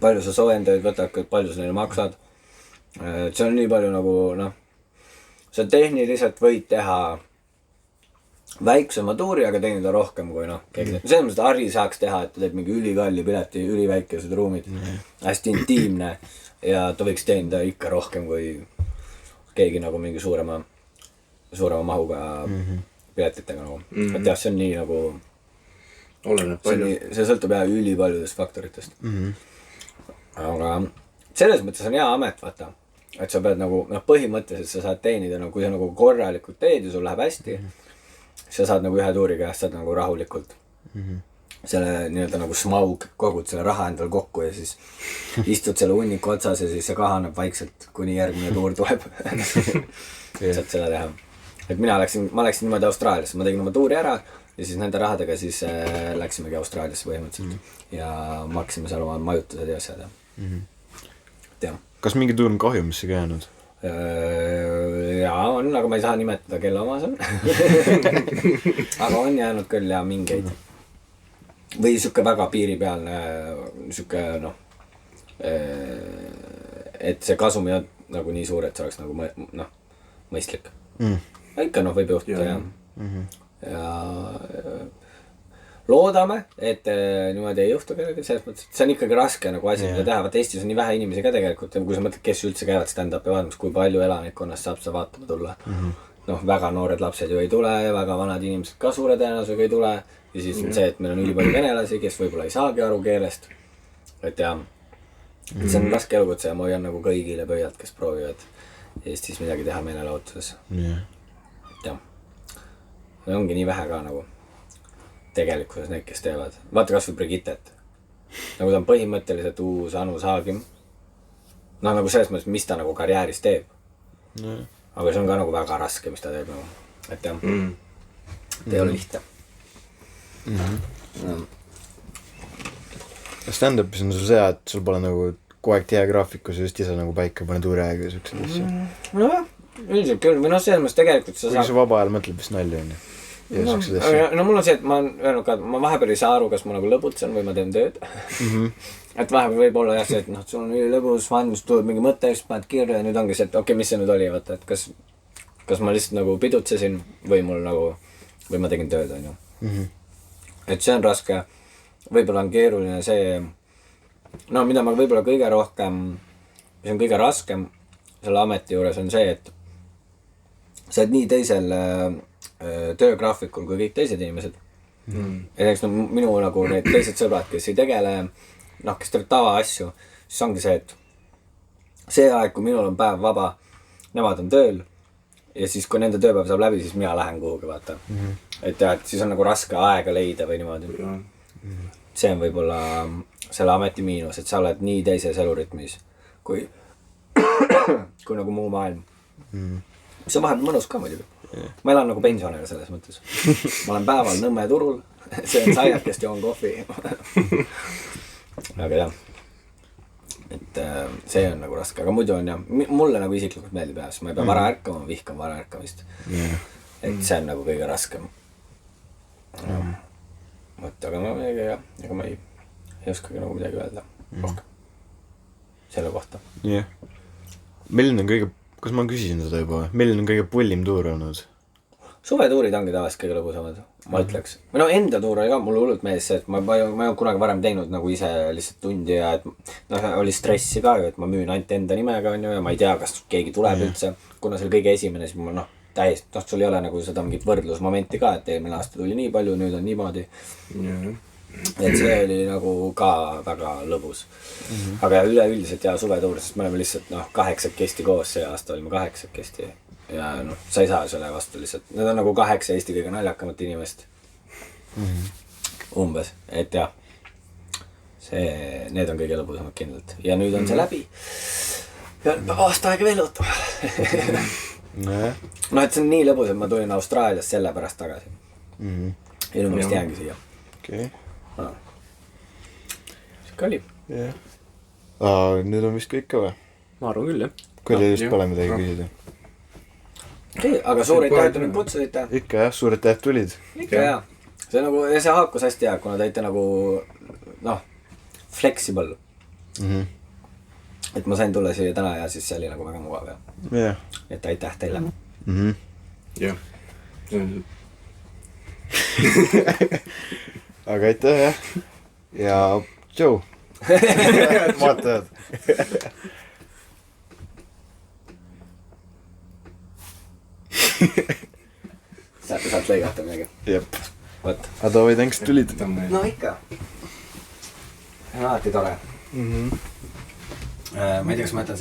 Palju sa soojendajaid võtad, palju sa neile maksad. See on nii palju nagu, noh, sa tehniliselt võid teha väiksema tuuri, aga teenida rohkem kui noh. Selles mõttes, et Harri saaks teha, et ta teeb mingi ülikalli pileti, üliväikesed ruumid, hästi intiimne ja ta võiks teenida ikka rohkem kui keegi nagu mingi suurema mahuga piletitega nagu. Et jah, see on nii nagu see sõltub jah ülipaljudest faktoritest. Aga selles mõttes on hea amet, vaata. Et sa pead nagu, noh põhimõtteliselt sa saad teenida, no kui sa nagu korralikult teed ja sul läheb hästi, sa saad nagu ühe tuuri käest, saad nagu rahulikult selle nii-öelda nagu smaug, kogud selle raha endal kokku ja siis istud selle hunniku otsas ja siis see kahaneb vaikselt, kuni järgmine tuur tuleb. Saad seda teha. Et ma läksin niimoodi Austraaliasse, ma tegin oma tuuri ära ja siis nende rahadega siis läksimegi Austraaliasse põhimõtteliselt ja maksime seal oma majutused ja asjad. Kas mingi tuur on kahjumisse ka jäänud? Jaa, on, aga ma ei saa nimetada, kelle oma see on. Aga on jäänud küll ja mingeid. Või siuke väga piiripealne, siuke noh, et see kasum ei olnud nagu nii suur, et see oleks nagu mõistlik. Ikka võib juhtuda ja loodame, et niimoodi ei juhtu kellegi, selles mõttes, et see on ikkagi raske nagu asi, mida teha, vaat Eestis on nii vähe inimesi ka tegelikult, kui sa mõtled, kes üldse käivad stand-upi vaatamas, kui palju elanikkonnast saab seda vaatama tulla. Väga noored lapsed ju ei tule, väga vanad inimesed ka suure tõenäosusega ei tule ja siis see, et meil on ülipalju venelasi, kes võib-olla ei saagi aru keelest, et ja see on raske elukutse ja ma hoian nagu kõigile pöialt, kes proovivad Eestis midagi teha meelelahutuses. Et jah, ongi nii vähe ka nagu tegelikkuses need, kes teevad. Vaata kas või Brigittet. Nagu ta on põhimõtteliselt uus Anu Saagim. Nagu selles mõttes, mis ta nagu karjääris teeb. Aga see on ka nagu väga raske, mis ta teeb nagu. Et jah, ta ei ole lihtne. Stand-upis on sul see, et sul pole nagu kogu aeg tihe graafikus just ise nagu paika pane tuure aega ja siuksed asja. Üldiselt küll, või selles mõttes tegelikult sa saad... Kui vaba ajal mõtleb vist nalja on ju. No mul on see, et ma olen öelnud ka, et ma vahepeal ei saa aru, kas ma nagu lõbutsen või ma teen tööd. Et vahepeal võib olla jah see, et sul on lõbus, siis tuleb mingi mõte, just paned kirja ja nüüd ongi see, et okei, mis see nüüd oli, vaata, et kas ma lihtsalt nagu pidutsesin või mul nagu, või ma tegin tööd, on ju. Et see on raske, võib-olla on keeruline see, mida ma võib-olla kõige rohkem, mis on kõige raskem selle ameti juures on see, et sa oled nii teisel töögraafikul kui kõik teised inimesed. Ja eks minu nagu need teised sõbrad, kes ei tegele, kes teevad tava asju, siis ongi see, et see aeg, kui minul on päev vaba, nemad on tööl ja siis, kui nende tööpäev saab läbi, siis mina lähen kuhugi, vaata. Et jah, et siis on nagu raske aega leida või niimoodi. See on võib-olla selle ameti miinus, et sa oled nii teises elurütmis kui nagu muu maailm. See on vahepeal mõnus ka muidugi. Ma elan nagu pensionär selles mõttes. Ma olen päeval Nõmme turul, see on saiakest joon kohvi. Aga jah, et see on nagu raske, aga muidu on jah, mulle nagu isiklikult meeldib jah, sest ma ei pea vara ärkama, ma vihkan vara ärkamist. Et see on nagu kõige raskem. Aga ma ei oskagi nagu midagi öelda rohkem selle kohta. Jah. Milline on kõige, kas ma küsisin seda juba, milline on kõige pullim tuur olnud? Suvetuurid ongi tavaliselt kõige lõbusamad, ma ütleks. Või enda tuur oli ka, mulle hullult meeldis see, et ma ei olnud kunagi varem teinud nagu ise lihtsalt tundi ja et oli stressi ka ju, et ma müün ainult enda nimega on ju ja ma ei tea, kas keegi tuleb üldse. Kuna see oli kõige esimene, siis ma täiesti, sul ei ole nagu seda mingit võrdlusmomenti ka, et eelmine aasta tuli nii palju, nüüd on niimoodi. Et see oli nagu ka väga lõbus. Aga üleüldiselt ja suvetuur, sest me oleme lihtsalt 8 koos, see aasta olime 8 ja sa ei saa selle vastu lihtsalt. Need on nagu 8 Eesti kõige naljakamat inimest. Umbes, et jah. Need on kõige lõbusamad kindlalt. Ja nüüd on see läbi. Ja aasta aega veel ootama. Et see on nii lõbus, et ma tulin Austraalias selle pärast tagasi. Ja nüüd ma vist jäängi siia. Okei. Sikke oli. Nüüd on vist kõik ka või? Ma arvan küll, jah. Kui teil just pole midagi küsida. Okei, aga suur aitäh, et nüüd kutsusite. Ikka jah, suur aitäh, et tulid. Ikka jah. See haakus hästi hea, kuna teite nagu flexible. Et ma sain tulla siia täna ja siis see oli nagu väga mugav ja. Et aitäh teile. Jah. Aga aitäh jah. Ja tšau. Vaatajad. Saad lõigata midagi. Jep. Adovai, thanks, et tulid. No ikka. Alati tore. Ma ei tea, kas ma jätan